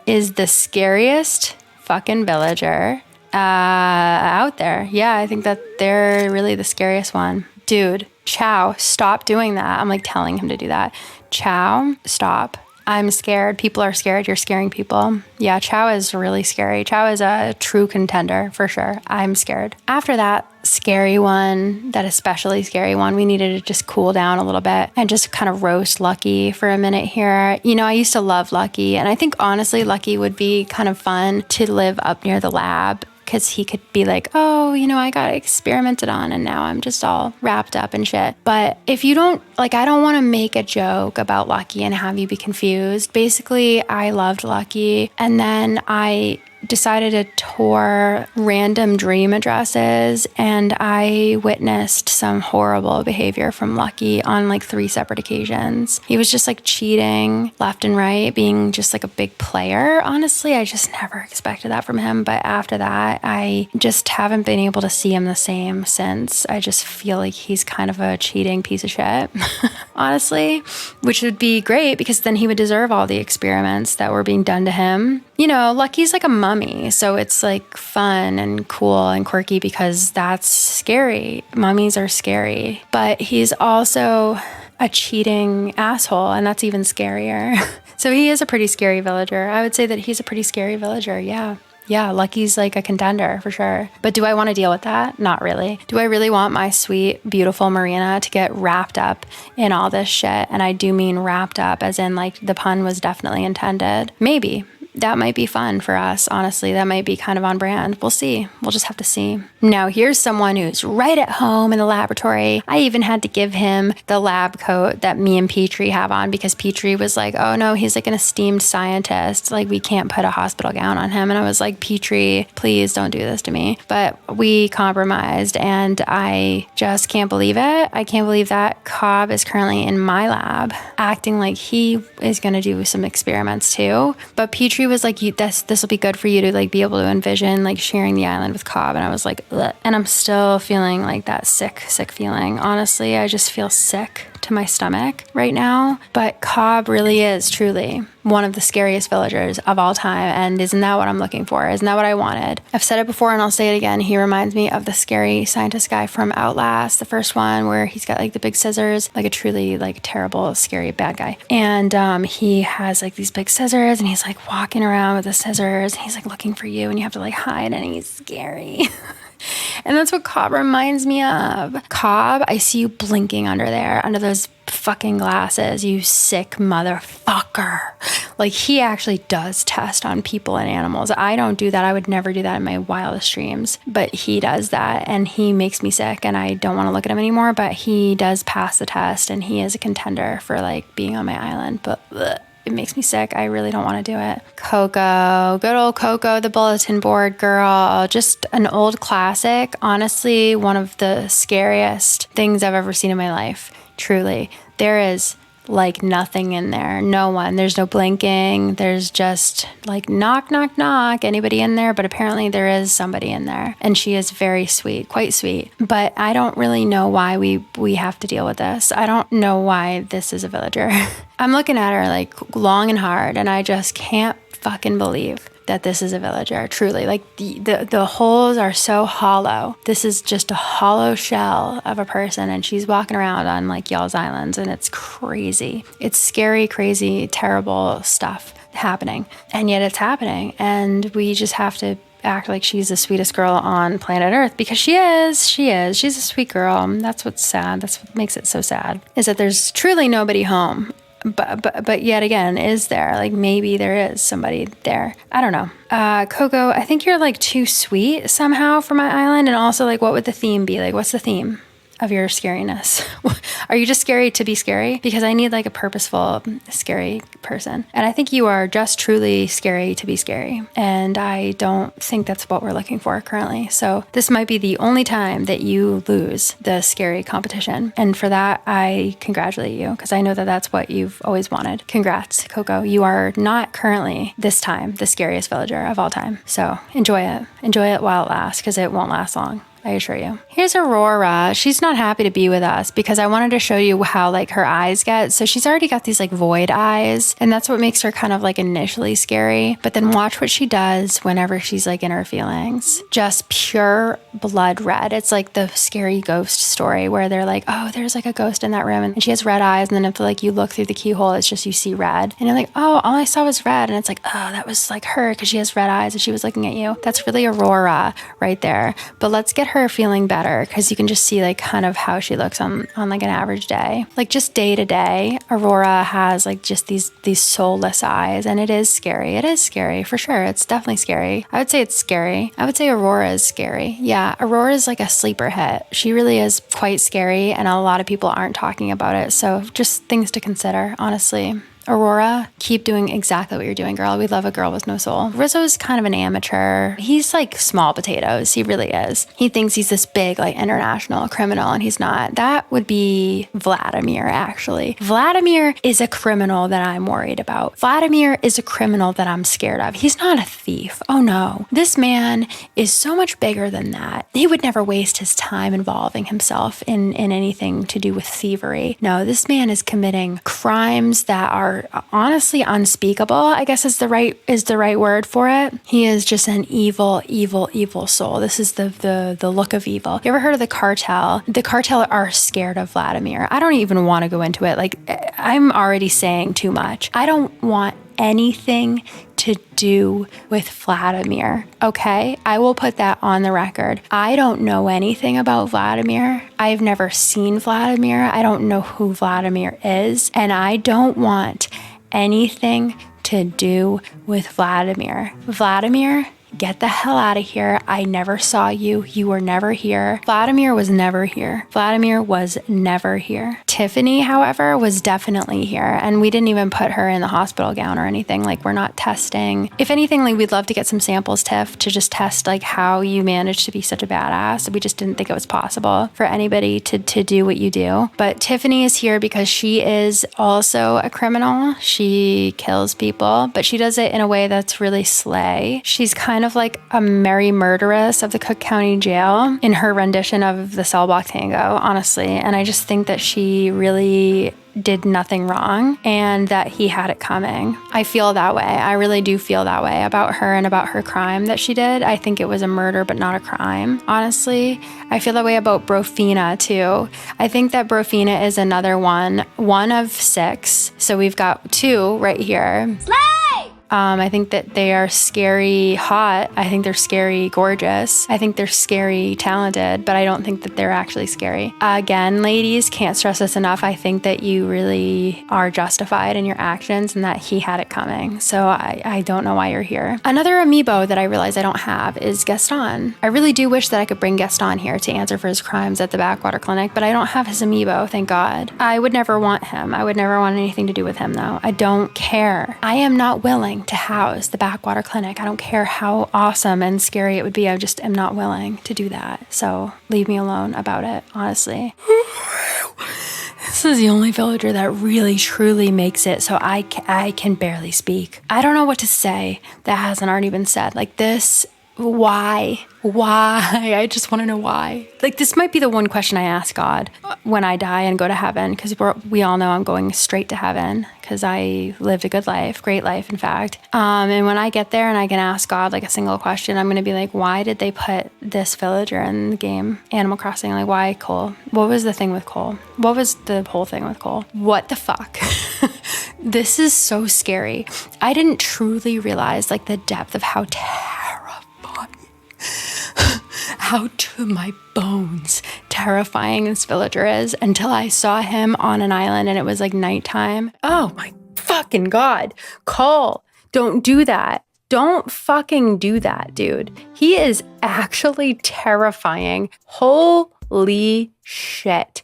is the scariest fucking villager out there. Yeah, I think that they're really the scariest one. Dude, Chow, stop doing that. I'm like telling him to do that. Chow, stop. I'm scared. People are scared. You're scaring people. Yeah, Chow is really scary. Chow is a true contender for sure. I'm scared. After that scary one, that especially scary one, we needed to just cool down a little bit and just kind of roast Lucky for a minute here. You know, I used to love Lucky, and I think honestly Lucky would be kind of fun to live up near the lab, because he could be like, oh, you know, I got experimented on and now I'm just all wrapped up and shit. But if you don't, like, I don't want to make a joke about Lucky and have you be confused. Basically, I loved Lucky, and then I decided to tour random dream addresses, and I witnessed some horrible behavior from Lucky on like 3 separate occasions. He was just like cheating left and right, being just like a big player. Honestly, I just never expected that from him. But after that, I just haven't been able to see him the same since. I just feel like he's kind of a cheating piece of shit, honestly, which would be great because then he would deserve all the experiments that were being done to him. You know, Lucky's like a mummy, so it's like fun and cool and quirky because that's scary. Mummies are scary, but he's also a cheating asshole, and that's even scarier. So he is a pretty scary villager. I would say that he's a pretty scary villager, yeah. Yeah, Lucky's like a contender for sure. But do I want to deal with that? Not really. Do I really want my sweet, beautiful Marina to get wrapped up in all this shit? And I do mean wrapped up as in like the pun was definitely intended. Maybe. That might be fun for us, honestly. That might be kind of on brand. We'll see. We'll just have to see. Now, here's someone who's right at home in the laboratory. I even had to give him the lab coat that me and Petrie have on because Petrie was like, oh no, he's like an esteemed scientist. Like, we can't put a hospital gown on him. And I was like, Petrie, please don't do this to me. But we compromised, and I just can't believe it. I can't believe that Cobb is currently in my lab acting like he is going to do some experiments too. But Petrie was like, this will be good for you to like be able to envision like sharing the island with Cobb. And I was like, ugh. And I'm still feeling like that sick feeling. Honestly, I just feel sick to my stomach right now. But Cobb really is truly one of the scariest villagers of all time. And isn't that what I'm looking for? Isn't that what I wanted? I've said it before and I'll say it again. He reminds me of the scary scientist guy from Outlast, the first one where he's got like the big scissors, like a truly like terrible, scary bad guy. And he has like these big scissors and he's like walking around with the scissors. And he's like looking for you and you have to like hide and he's scary. And that's what Cobb reminds me of. Cobb, I see you blinking under there, under those fucking glasses, you sick motherfucker. Like, he actually does test on people and animals. I don't do that. I would never do that in my wildest dreams. But he does that, and he makes me sick, and I don't want to look at him anymore. But he does pass the test, and he is a contender for, like, being on my island. But ugh. It makes me sick. I really don't want to do it. Coco, good old Coco, the bulletin board girl, just an old classic. Honestly, one of the scariest things I've ever seen in my life. Truly. There is like nothing in there. No one. There's no blinking. There's just like knock, knock, knock. Anybody in there? But apparently there is somebody in there. And she is very sweet, quite sweet. But I don't really know why we have to deal with this. I don't know why this is a villager. I'm looking at her like long and hard, and I just can't fucking believe that this is a villager, truly. Like the holes are so hollow. This is just a hollow shell of a person, and she's walking around on like y'all's islands, and it's crazy. It's scary, crazy, terrible stuff happening, and yet it's happening, and we just have to act like she's the sweetest girl on planet Earth, because she is. She's a sweet girl. That's what's sad. That's what makes it so sad, is that there's truly nobody home. But yet again, is there? Like, maybe there is somebody there. I don't know. Coco, I think you're like too sweet somehow for my island. And also, like, what would the theme be? Like, what's the theme of your scariness? Are you just scary to be scary? Because I need like a purposeful, scary person. And I think you are just truly scary to be scary. And I don't think that's what we're looking for currently. So this might be the only time that you lose the scary competition. And for that, I congratulate you, because I know that that's what you've always wanted. Congrats, Coco. You are not currently, this time, the scariest villager of all time. So enjoy it. Enjoy it while it lasts, because it won't last long. I assure you. Here's Aurora. She's not happy to be with us because I wanted to show you how like her eyes get. So she's already got these like void eyes, and that's what makes her kind of like initially scary. But then watch what she does whenever she's like in her feelings. Just pure blood red. It's like the scary ghost story where they're like, oh, there's like a ghost in that room, and she has red eyes. And then if like you look through the keyhole, it's just you see red. And you're like, oh, all I saw was red. And it's like, oh, that was like her because she has red eyes and she was looking at you. That's really Aurora right there. But let's get her feeling better, because you can just see like kind of how she looks on like an average day. Like just day to day, Aurora has like just these soulless eyes, and it is scary. It is scary for sure. It's definitely scary. I would say it's scary. I would say Aurora is scary. Yeah, Aurora is like a sleeper hit. She really is quite scary, and a lot of people aren't talking about it. So just things to consider, honestly. Aurora, keep doing exactly what you're doing, girl. We love a girl with no soul. Rizzo's kind of an amateur. He's like small potatoes. He really is. He thinks he's this big, like, international criminal, and he's not. That would be Vladimir, actually. Vladimir is a criminal that I'm worried about. Vladimir is a criminal that I'm scared of. He's not a thief. Oh no. This man is so much bigger than that. He would never waste his time involving himself in anything to do with thievery. No, this man is committing crimes that are honestly unspeakable, I guess is the right word for it. He is just an evil, evil, evil soul. This is the look of evil. You ever heard of the cartel? The cartel are scared of Vladimir. I don't even want to go into it. Like, I'm already saying too much. I don't want anything to do with Vladimir, okay? I will put that on the record. I don't know anything about Vladimir. I've never seen Vladimir. I don't know who Vladimir is, and I don't want anything to do with Vladimir. Vladimir, get the hell out of here. I never saw you. You were never here. Vladimir was never here. Vladimir was never here. Tiffany, however, was definitely here. And we didn't even put her in the hospital gown or anything. Like, we're not testing. If anything, like, we'd love to get some samples, Tiff, to just test like how you managed to be such a badass. We just didn't think it was possible for anybody to do what you do. But Tiffany is here because she is also a criminal. She kills people, but she does it in a way that's really slay. She's kind of like a merry murderess of the Cook County Jail in her rendition of the Cell Block Tango, honestly. And I just think that she really did nothing wrong and that he had it coming. I feel that way. I really do feel that way about her and about her crime that she did. I think it was a murder, but not a crime. Honestly, I feel that way about Brofina too. I think that Brofina is another one of 6. So we've got 2 right here. Slay! I think that they are scary hot. I think they're scary gorgeous. I think they're scary talented, but I don't think that they're actually scary. Again, ladies, can't stress this enough. I think that you really are justified in your actions and that he had it coming. So I don't know why you're here. Another amiibo that I realize I don't have is Gaston. I really do wish that I could bring Gaston here to answer for his crimes at the Backwater Clinic, but I don't have his amiibo, thank God. I would never want him. I would never want anything to do with him though. I don't care. I am not willing to house the Backwater Clinic. I don't care how awesome and scary it would be. I just am not willing to do that. So leave me alone about it, honestly. This is the only villager that really truly makes it so I can barely speak. I don't know what to say that hasn't already been said. Like this, why? I just want to know why. Like, this might be the one question I ask God when I die and go to heaven, because we all know I'm going straight to heaven because I lived a good life, great life, in fact. And when I get there and I can ask God like a single question, I'm going to be like, why did they put this villager in the game, Animal Crossing? Like, why Cole? What was the thing with Cole? What was the whole thing with Cole? What the fuck? This is so scary. I didn't truly realize like the depth of how how to my bones terrifying this villager is until I saw him on an island and it was like nighttime. Oh my fucking God. Cole, don't do that. Don't fucking do that, dude. He is actually terrifying. Holy shit.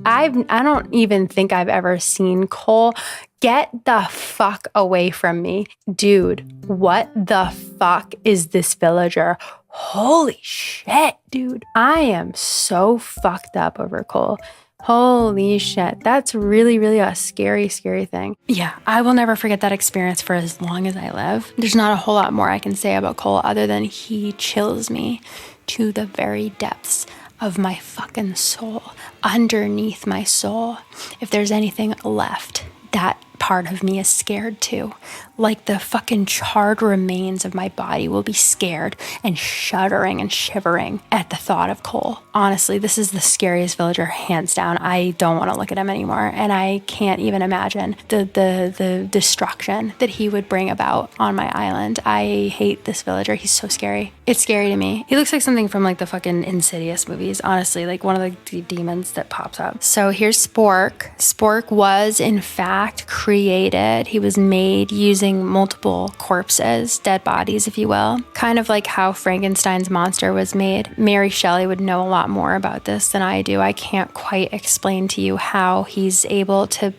I don't even think I've ever seen Cole. Get the fuck away from me. Dude, what the fuck is this villager? Holy shit, dude. I am so fucked up over Cole. Holy shit. That's really, really a scary, scary thing. Yeah, I will never forget that experience for as long as I live. There's not a whole lot more I can say about Cole other than he chills me to the very depths of my fucking soul, underneath my soul. If there's anything left, that part of me is scared too. Like the fucking charred remains of my body will be scared and shuddering and shivering at the thought of Cole. Honestly, this is the scariest villager, hands down. I don't want to look at him anymore. And I can't even imagine the destruction that he would bring about on my island. I hate this villager. He's so scary. It's scary to me. He looks like something from like the fucking Insidious movies, honestly, like one of the demons that pops up. So here's Spork. Spork was in fact created created, he was made using multiple corpses, dead bodies, if you will. Kind of like how Frankenstein's monster was made. Mary Shelley would know a lot more about this than I do. I can't quite explain to you how he's able to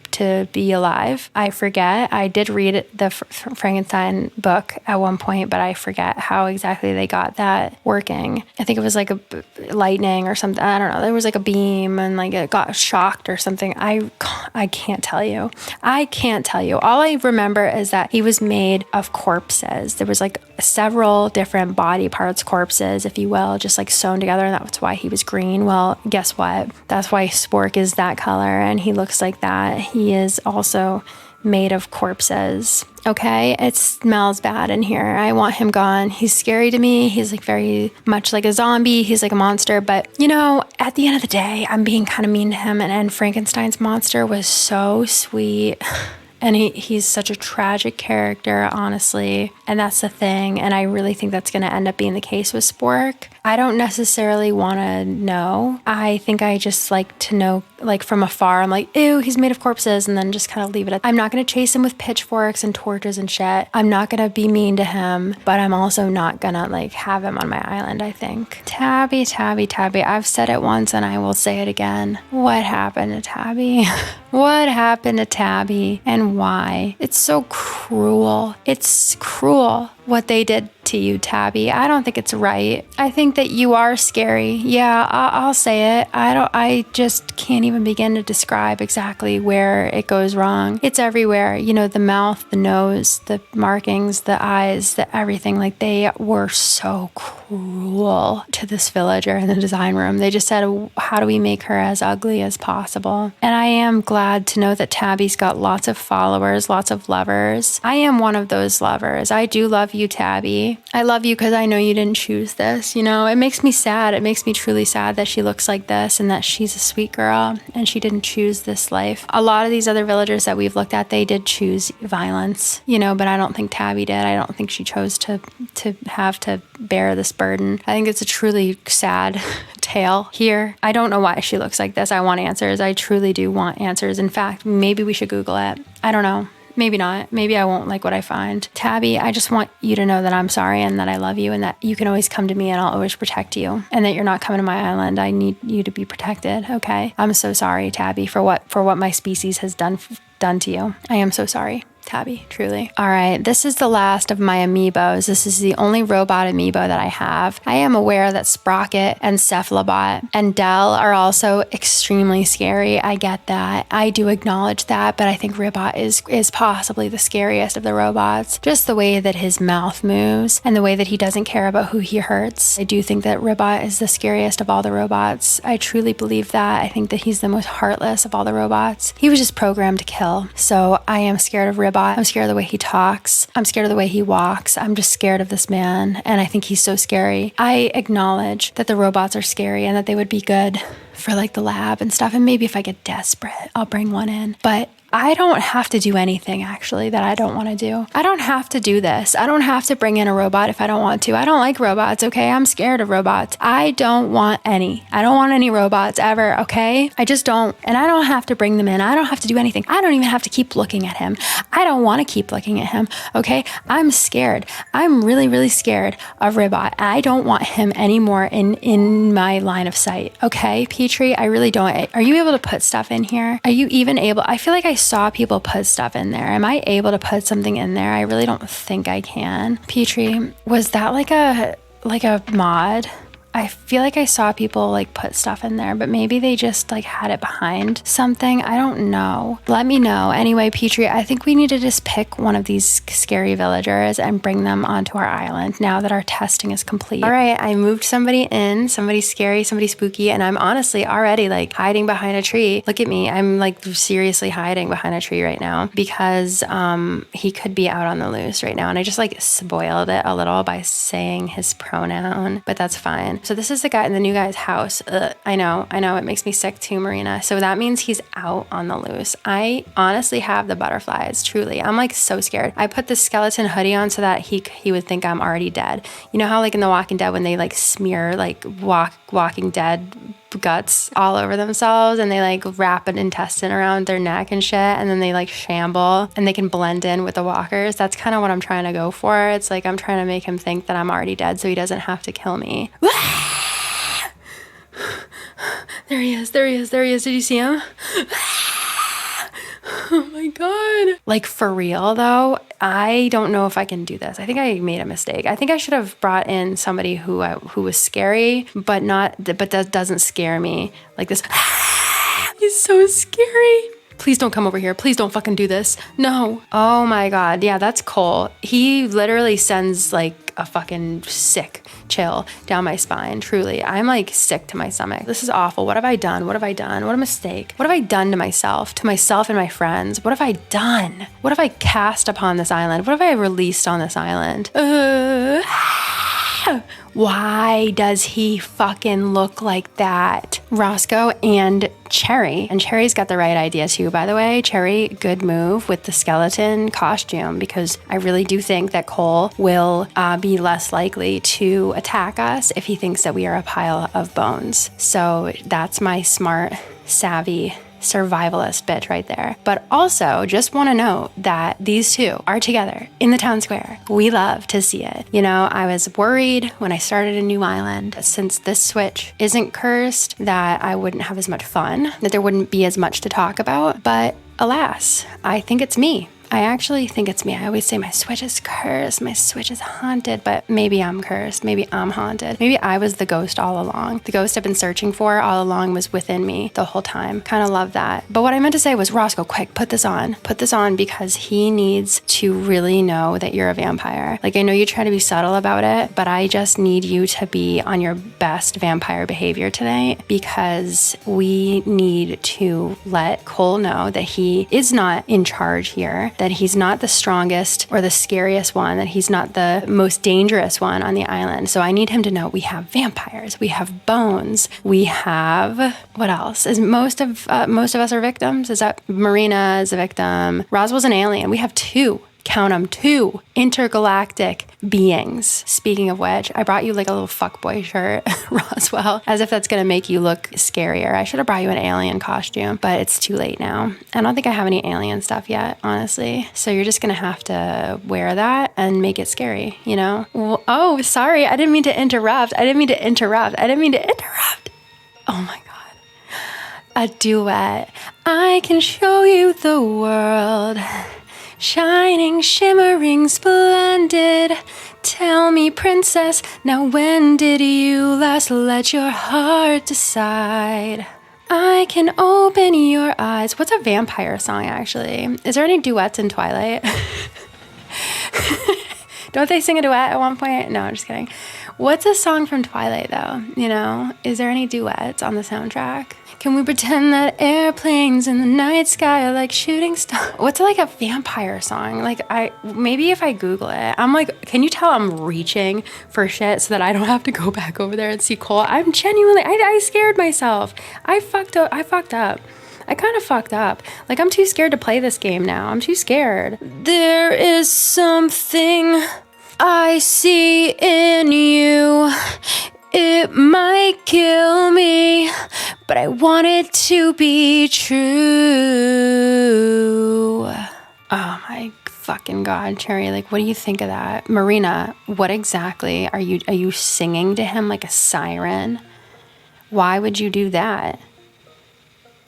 be alive. I forget. I did read the Frankenstein book at one point, but I forget how exactly they got that working. I think it was like a lightning or something. I don't know. There was like a beam and like it got shocked or something. I can't tell you. I can't tell you. All I remember is that he was made of corpses. There was like several different body parts, corpses, if you will, just like sewn together, and that's why he was green. Well, guess what? That's why Spork is that color and he looks like that. He is also made of corpses. Okay, it smells bad in here. I want him gone. He's scary to me. He's like very much like a zombie. He's like a monster. But you know, at the end of the day, I'm being kind of mean to him. And Frankenstein's monster was so sweet. And he's such a tragic character, honestly. And that's the thing. And I really think that's going to end up being the case with Spork. I don't necessarily want to know. I think I just like to know, like from afar, I'm like, ew, he's made of corpses, and then just kind of leave it at, I'm not going to chase him with pitchforks and torches and shit. I'm not going to be mean to him, but I'm also not going to like have him on my island, I think. Tabby, Tabby, Tabby. I've said it once and I will say it again. What happened to Tabby? What happened to Tabby and why? It's so cruel. It's cruel what they did to you, Tabby. I don't think it's right. I think that you are scary. Yeah, I'll say it. I just can't even begin to describe exactly where it goes wrong. It's everywhere. You know, the mouth, the nose, the markings, the eyes, the everything. Like, they were so cruel to this villager in the design room. They just said, how do we make her as ugly as possible? And I am glad to know that Tabby's got lots of followers, lots of lovers. I am one of those lovers. I do love you, Tabby. I love you because I know you didn't choose this. You know, it makes me sad. It makes me truly sad that she looks like this and that she's a sweet girl and she didn't choose this life. A lot of these other villagers that we've looked at, they did choose violence, you know, but I don't think Tabby did. I don't think she chose to have to bear this burden. I think it's a truly sad tale here. I don't know why she looks like this. I want answers. I truly do want answers. In fact, maybe we should Google it. I don't know. Maybe not. Maybe I won't like what I find. Tabby, I just want you to know that I'm sorry and that I love you and that you can always come to me and I'll always protect you, and that you're not coming to my island. I need you to be protected, okay? I'm so sorry, Tabby, for what my species has done to you. I am so sorry, Tabby, truly. All right, this is the last of my amiibos. This is the only robot amiibo that I have. I am aware that Sprocket and Cephalobot and Dell are also extremely scary. I get that. I do acknowledge that, but I think Ribbot is possibly the scariest of the robots. Just the way that his mouth moves and the way that he doesn't care about who he hurts. I do think that Ribbot is the scariest of all the robots. I truly believe that. I think that he's the most heartless of all the robots. He was just programmed to kill. So I am scared of Ribbot. I'm scared of the way he talks. I'm scared of the way he walks. I'm just scared of this man, and I think he's so scary. I acknowledge that the robots are scary and that they would be good for like the lab and stuff, and maybe if I get desperate, I'll bring one in. But I don't have to do anything, actually, that I don't want to do. I don't have to do this. I don't have to bring in a robot if I don't want to. I don't like robots, okay? I'm scared of robots. I don't want any. I don't want any robots ever, okay? I just don't. And I don't have to bring them in. I don't have to do anything. I don't even have to keep looking at him. I don't want to keep looking at him, okay? I'm scared. I'm really, really scared of Ribbot. I don't want him anymore in my line of sight, okay? Petrie, I really don't. Are you able to put stuff in here? Are you even able? I feel like I saw people put stuff in there. Am I able to put something in there? I really don't think I can. Petrie, was that like a mod? I feel like I saw people like put stuff in there, but maybe they just like had it behind something. I don't know. Let me know. Anyway, Petrie, I think we need to just pick one of these scary villagers and bring them onto our island now that our testing is complete. All right, I moved somebody in, somebody scary, somebody spooky, and I'm honestly already like hiding behind a tree. Look at me. I'm like seriously hiding behind a tree right now because he could be out on the loose right now. And I just like spoiled it a little by saying his pronoun, but that's fine. So this is the guy in the new guy's house. I know, it makes me sick too, Marina. So that means he's out on the loose. I honestly have the butterflies, truly. I'm like so scared. I put this skeleton hoodie on so that he would think I'm already dead. You know how like in The Walking Dead when they like smear like Walking Dead guts all over themselves and they like wrap an intestine around their neck and shit, and then they like shamble and they can blend in with the walkers. That's kind of what I'm trying to go for. It's like I'm trying to make him think that I'm already dead so he doesn't have to kill me. There he is. Did you see him? Oh my God. Like for real though, I don't know if I can do this. I think I made a mistake. I think I should have brought in somebody who was scary, but that doesn't scare me like this. He's so scary. Please don't come over here. Please don't fucking do this. No. Oh my God. Yeah, that's Cole. He literally sends like a fucking sick chill down my spine. Truly. I'm like sick to my stomach. This is awful. What have I done? What have I done? What a mistake. What have I done to myself and my friends? What have I done? What have I cast upon this island? What have I released on this island? Why does he fucking look like that? Roscoe and Cherry. And Cherry's got the right idea too, by the way. Cherry, good move with the skeleton costume, because I really do think that Cole will be less likely to attack us if he thinks that we are a pile of bones. So that's my smart, savvy survivalist bitch right there. But also just want to note that these two are together in the town square. We love to see it. You know, I was worried when I started a new island, since this switch isn't cursed, that I wouldn't have as much fun, that there wouldn't be as much to talk about. But alas, I think it's me. I actually think it's me. I always say my switch is cursed, my switch is haunted, but maybe I'm cursed, maybe I'm haunted. Maybe I was the ghost all along. The ghost I've been searching for all along was within me the whole time. Kind of love that. But what I meant to say was, Roscoe, quick, put this on. Put this on because he needs to really know that you're a vampire. Like, I know you try to be subtle about it, but I just need you to be on your best vampire behavior tonight, because we need to let Cole know that he is not in charge here, that he's not the strongest or the scariest one, that he's not the most dangerous one on the island. So I need him to know we have vampires, we have bones, we have, what else? Is most of us are victims? Is that Marina is a victim? Roswell's an alien. We have two. Count them, two intergalactic beings. Speaking of which, I brought you like a little fuckboy shirt, Roswell, as if that's gonna make you look scarier. I should have brought you an alien costume, but it's too late now. I don't think I have any alien stuff yet, honestly. So you're just gonna have to wear that and make it scary, you know? Well, oh, sorry, I didn't mean to interrupt. Oh my God. A duet. I can show you the world. Shining, shimmering, splendid. Tell me, princess, now when did you last let your heart decide? I can open your eyes. What's a vampire song, actually? Is there any duets in Twilight? Don't they sing a duet at one point? No, I'm just kidding. What's a song from Twilight, though? You know, is there any duets on the soundtrack? Can we pretend that airplanes in the night sky are like shooting stars? What's like a vampire song? Like, maybe if I Google it, I'm like, can you tell I'm reaching for shit so that I don't have to go back over there and see Cole? I'm genuinely, I scared myself. I fucked up. I kind of fucked up. Like, I'm too scared to play this game now. I'm too scared. There is something I see in you. It might kill me, but I want it to be true. Oh my fucking God, Cherry, like, what do you think of that? Marina, what exactly are you singing to him like a siren? Why would you do that?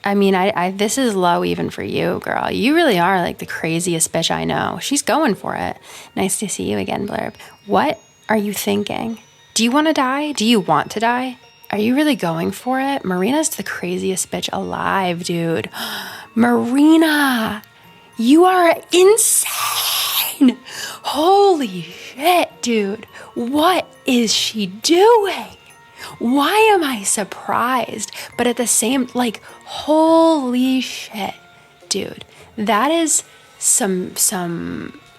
I mean, this is low even for you, girl. You really are like the craziest bitch I know. She's going for it. Nice to see you again, Blurb. What are you thinking? Do you want to die? Do you want to die? Are you really going for it? Marina's the craziest bitch alive, dude. Marina, you are insane. Holy shit, dude. What is she doing? Why am I surprised? But at the same, like, holy shit, dude. That is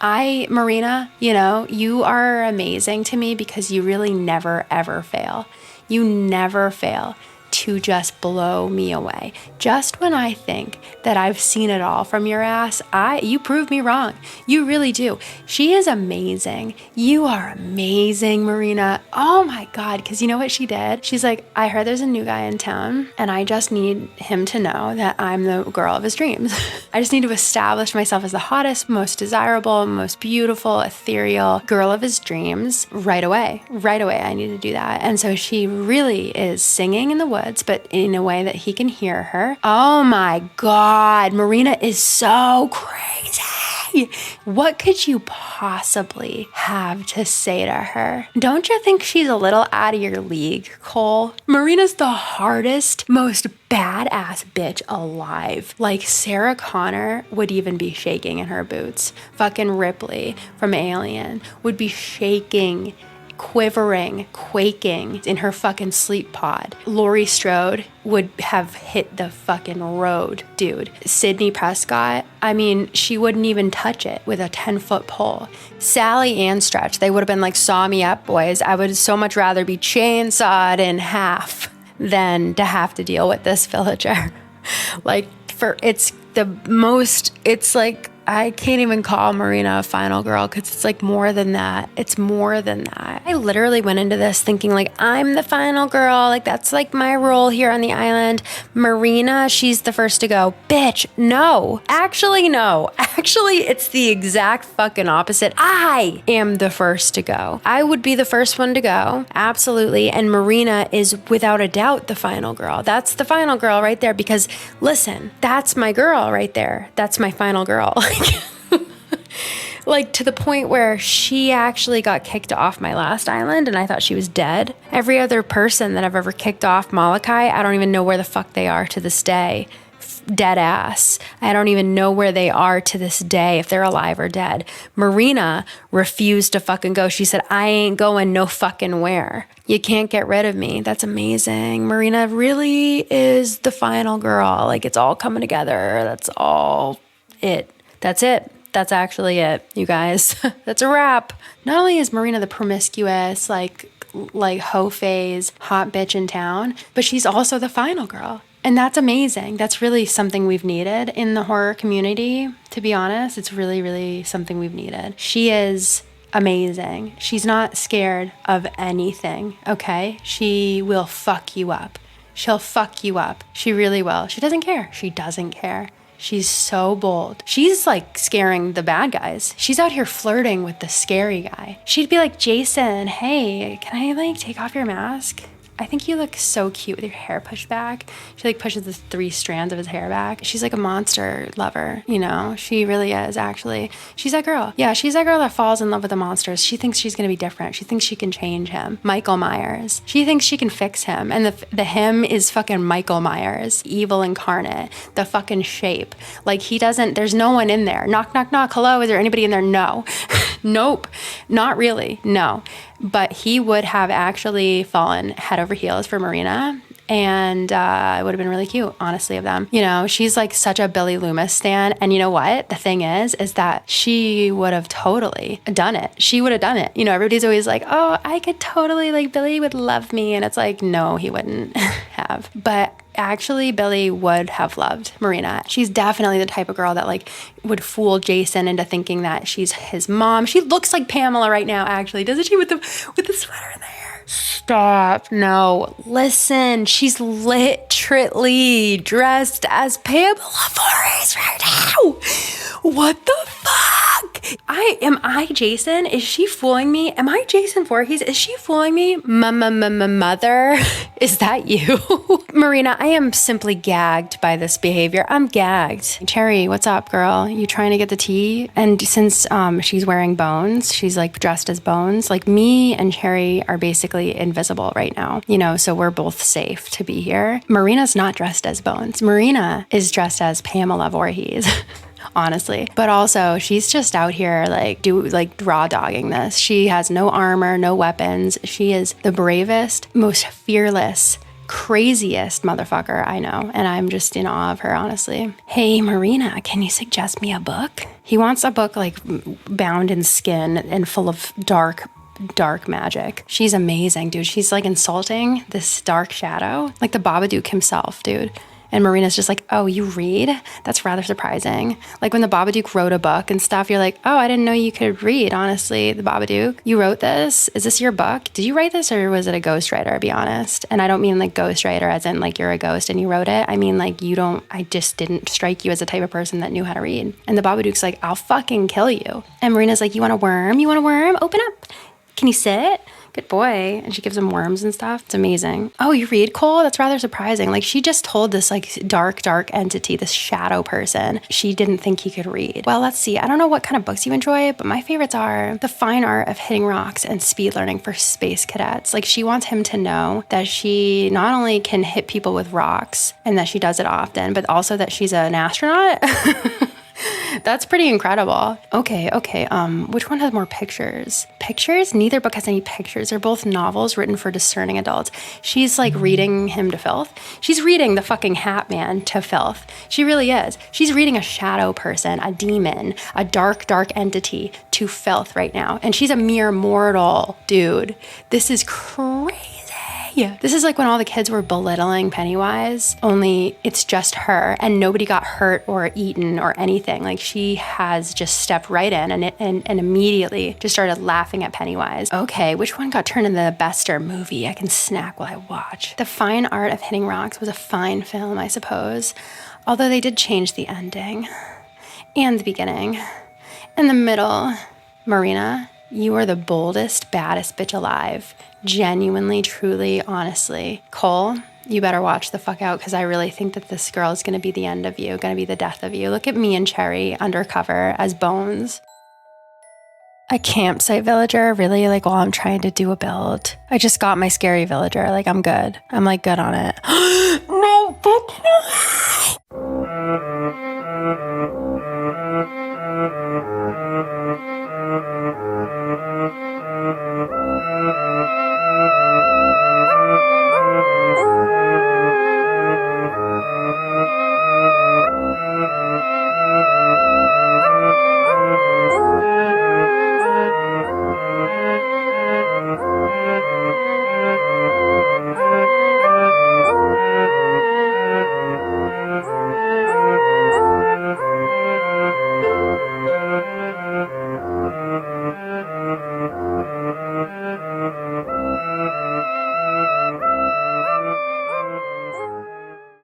Marina, you know, you are amazing to me because you really never, ever fail. You never fail to just blow me away. Just when I think that I've seen it all from your ass, you prove me wrong. You really do. She is amazing. You are amazing, Marina. Oh my God. Because you know what she did? She's like, I heard there's a new guy in town and I just need him to know that I'm the girl of his dreams. I just need to establish myself as the hottest, most desirable, most beautiful, ethereal girl of his dreams right away. Right away, I need to do that. And so she really is singing in the woods, but in a way that he can hear her. Oh my God, Marina is so crazy. What could you possibly have to say to her? Don't you think she's a little out of your league, Cole? Marina's the hardest, most badass bitch alive. Like Sarah Connor would even be shaking in her boots. Fucking Ripley from Alien would be shaking, quivering, quaking in her fucking sleep pod. Laurie Strode would have hit the fucking road, dude. Sydney Prescott, I mean, she wouldn't even touch it with a 10-foot pole. Sally and Stretch, they would have been like, saw me up, boys. I would so much rather be chainsawed in half than to have to deal with this villager. It's like, I can't even call Marina a final girl because it's like more than that. It's more than that. I literally went into this thinking like, I'm the final girl. Like that's like my role here on the island. Marina, she's the first to go. Bitch, no. Actually, no. Actually, it's the exact fucking opposite. I am the first to go. I would be the first one to go. Absolutely. And Marina is without a doubt the final girl. That's the final girl right there because listen, that's my girl right there. That's my final girl. Like to the point where she actually got kicked off my last island and I thought she was dead. Every other person that I've ever kicked off Molokai, I don't even know where the fuck they are to this day. Dead ass. I don't even know where they are to this day, if they're alive or dead. Marina refused to fucking go. She said, I ain't going no fucking where. You can't get rid of me. That's amazing. Marina really is the final girl. Like it's all coming together. That's all it. That's it. That's actually it, you guys. That's a wrap. Not only is Marina the promiscuous, like hoe phase, hot bitch in town, but she's also the final girl. And that's amazing. That's really something we've needed in the horror community, to be honest. It's really, really something we've needed. She is amazing. She's not scared of anything, okay? She will fuck you up. She'll fuck you up. She really will. She doesn't care. She doesn't care. She's so bold. She's like scaring the bad guys. She's out here flirting with the scary guy. She'd be like, Jason, hey, can I like take off your mask? I think you look so cute with your hair pushed back. She like pushes the 3 strands of his hair back. She's like a monster lover, you know? She really is, actually. She's that girl. Yeah, she's that girl that falls in love with the monsters. She thinks she's gonna be different. She thinks she can change him. Michael Myers. She thinks she can fix him. And the him is fucking Michael Myers. Evil incarnate. The fucking shape. Like he doesn't, there's no one in there. Knock, knock, knock. Hello, is there anybody in there? No. Nope. Not really. No. But he would have actually fallen head over heels for Marina. And it would have been really cute, honestly, of them. You know, she's like such a Billy Loomis stan. And you know what? The thing is that she would have totally done it. She would have done it. You know, everybody's always like, oh, I could totally, like, Billy would love me. And it's like, no, he wouldn't have. But actually, Billy would have loved Marina. She's definitely the type of girl that like would fool Jason into thinking that she's his mom. She looks like Pamela right now, actually, doesn't she? With the sweater in the hair. Stop. No. Listen, she's literally dressed as Pamela Voorhees right now. What the fuck? Am I Jason? Is she fooling me? Am I Jason Voorhees? Is she fooling me? Mother? Is that you? Marina, I am simply gagged by this behavior. I'm gagged. Cherry, what's up, girl? You trying to get the tea? And since she's wearing bones, she's like dressed as bones. Like me and Cherry are basically invisible right now, you know, so we're both safe to be here. Marina's not dressed as bones. Marina is dressed as Pamela Voorhees. Honestly. But also she's just out here like raw dogging this. She has no armor, no weapons. She is the bravest, most fearless, craziest motherfucker I know. And I'm just in awe of her, honestly. Hey, Marina, can you suggest me a book? He wants a book like bound in skin and full of dark dark magic. She's amazing, dude. She's like insulting this dark shadow, like the Babadook himself, dude. And Marina's just like, oh, you read? That's rather surprising. Like when the Babadook wrote a book and stuff, you're like, oh, I didn't know you could read, honestly, the Babadook. You wrote this? Is this your book? Did you write this or was it a ghostwriter, be honest? And I don't mean like ghostwriter as in like you're a ghost and you wrote it. I mean like I just didn't strike you as the type of person that knew how to read. And the Babadook's like, I'll fucking kill you. And Marina's like, you want a worm? You want a worm? Open up. Can you sit? Good boy. And she gives him worms and stuff. It's amazing. Oh, you read, Cole? That's rather surprising. Like she just told this like dark entity, this shadow person, she didn't think he could read. Well, let's see. I don't know what kind of books you enjoy, but my favorites are The Fine Art of Hitting Rocks and Speed Learning for Space Cadets. Like she wants him to know that she not only can hit people with rocks and that she does it often, but also that she's an astronaut. That's pretty incredible. Okay. Which one has more pictures? Pictures? Neither book has any pictures. They're both novels written for discerning adults. She's like reading him to filth. She's reading the fucking Hat Man to filth. She really is. She's reading a shadow person, a demon, a dark entity to filth right now. And she's a mere mortal, dude. This is crazy. Yeah. This is like when all the kids were belittling Pennywise, only it's just her and nobody got hurt or eaten or anything. Like she has just stepped right in and immediately just started laughing at Pennywise. Okay, which one got turned into the bester movie? I can snack while I watch. The Fine Art of Hitting Rocks was a fine film, I suppose. Although they did change the ending and the beginning and the middle. Marina, you are the boldest, baddest bitch alive. Genuinely, truly, honestly. Cole, you better watch the fuck out because I really think that this girl is going to be the end of you, going to be the death of you. Look at me and Cherry undercover as bones. A campsite villager, really, like while I'm trying to do a build. I just got my scary villager, like I'm good. I'm like good on it. No, fuck no.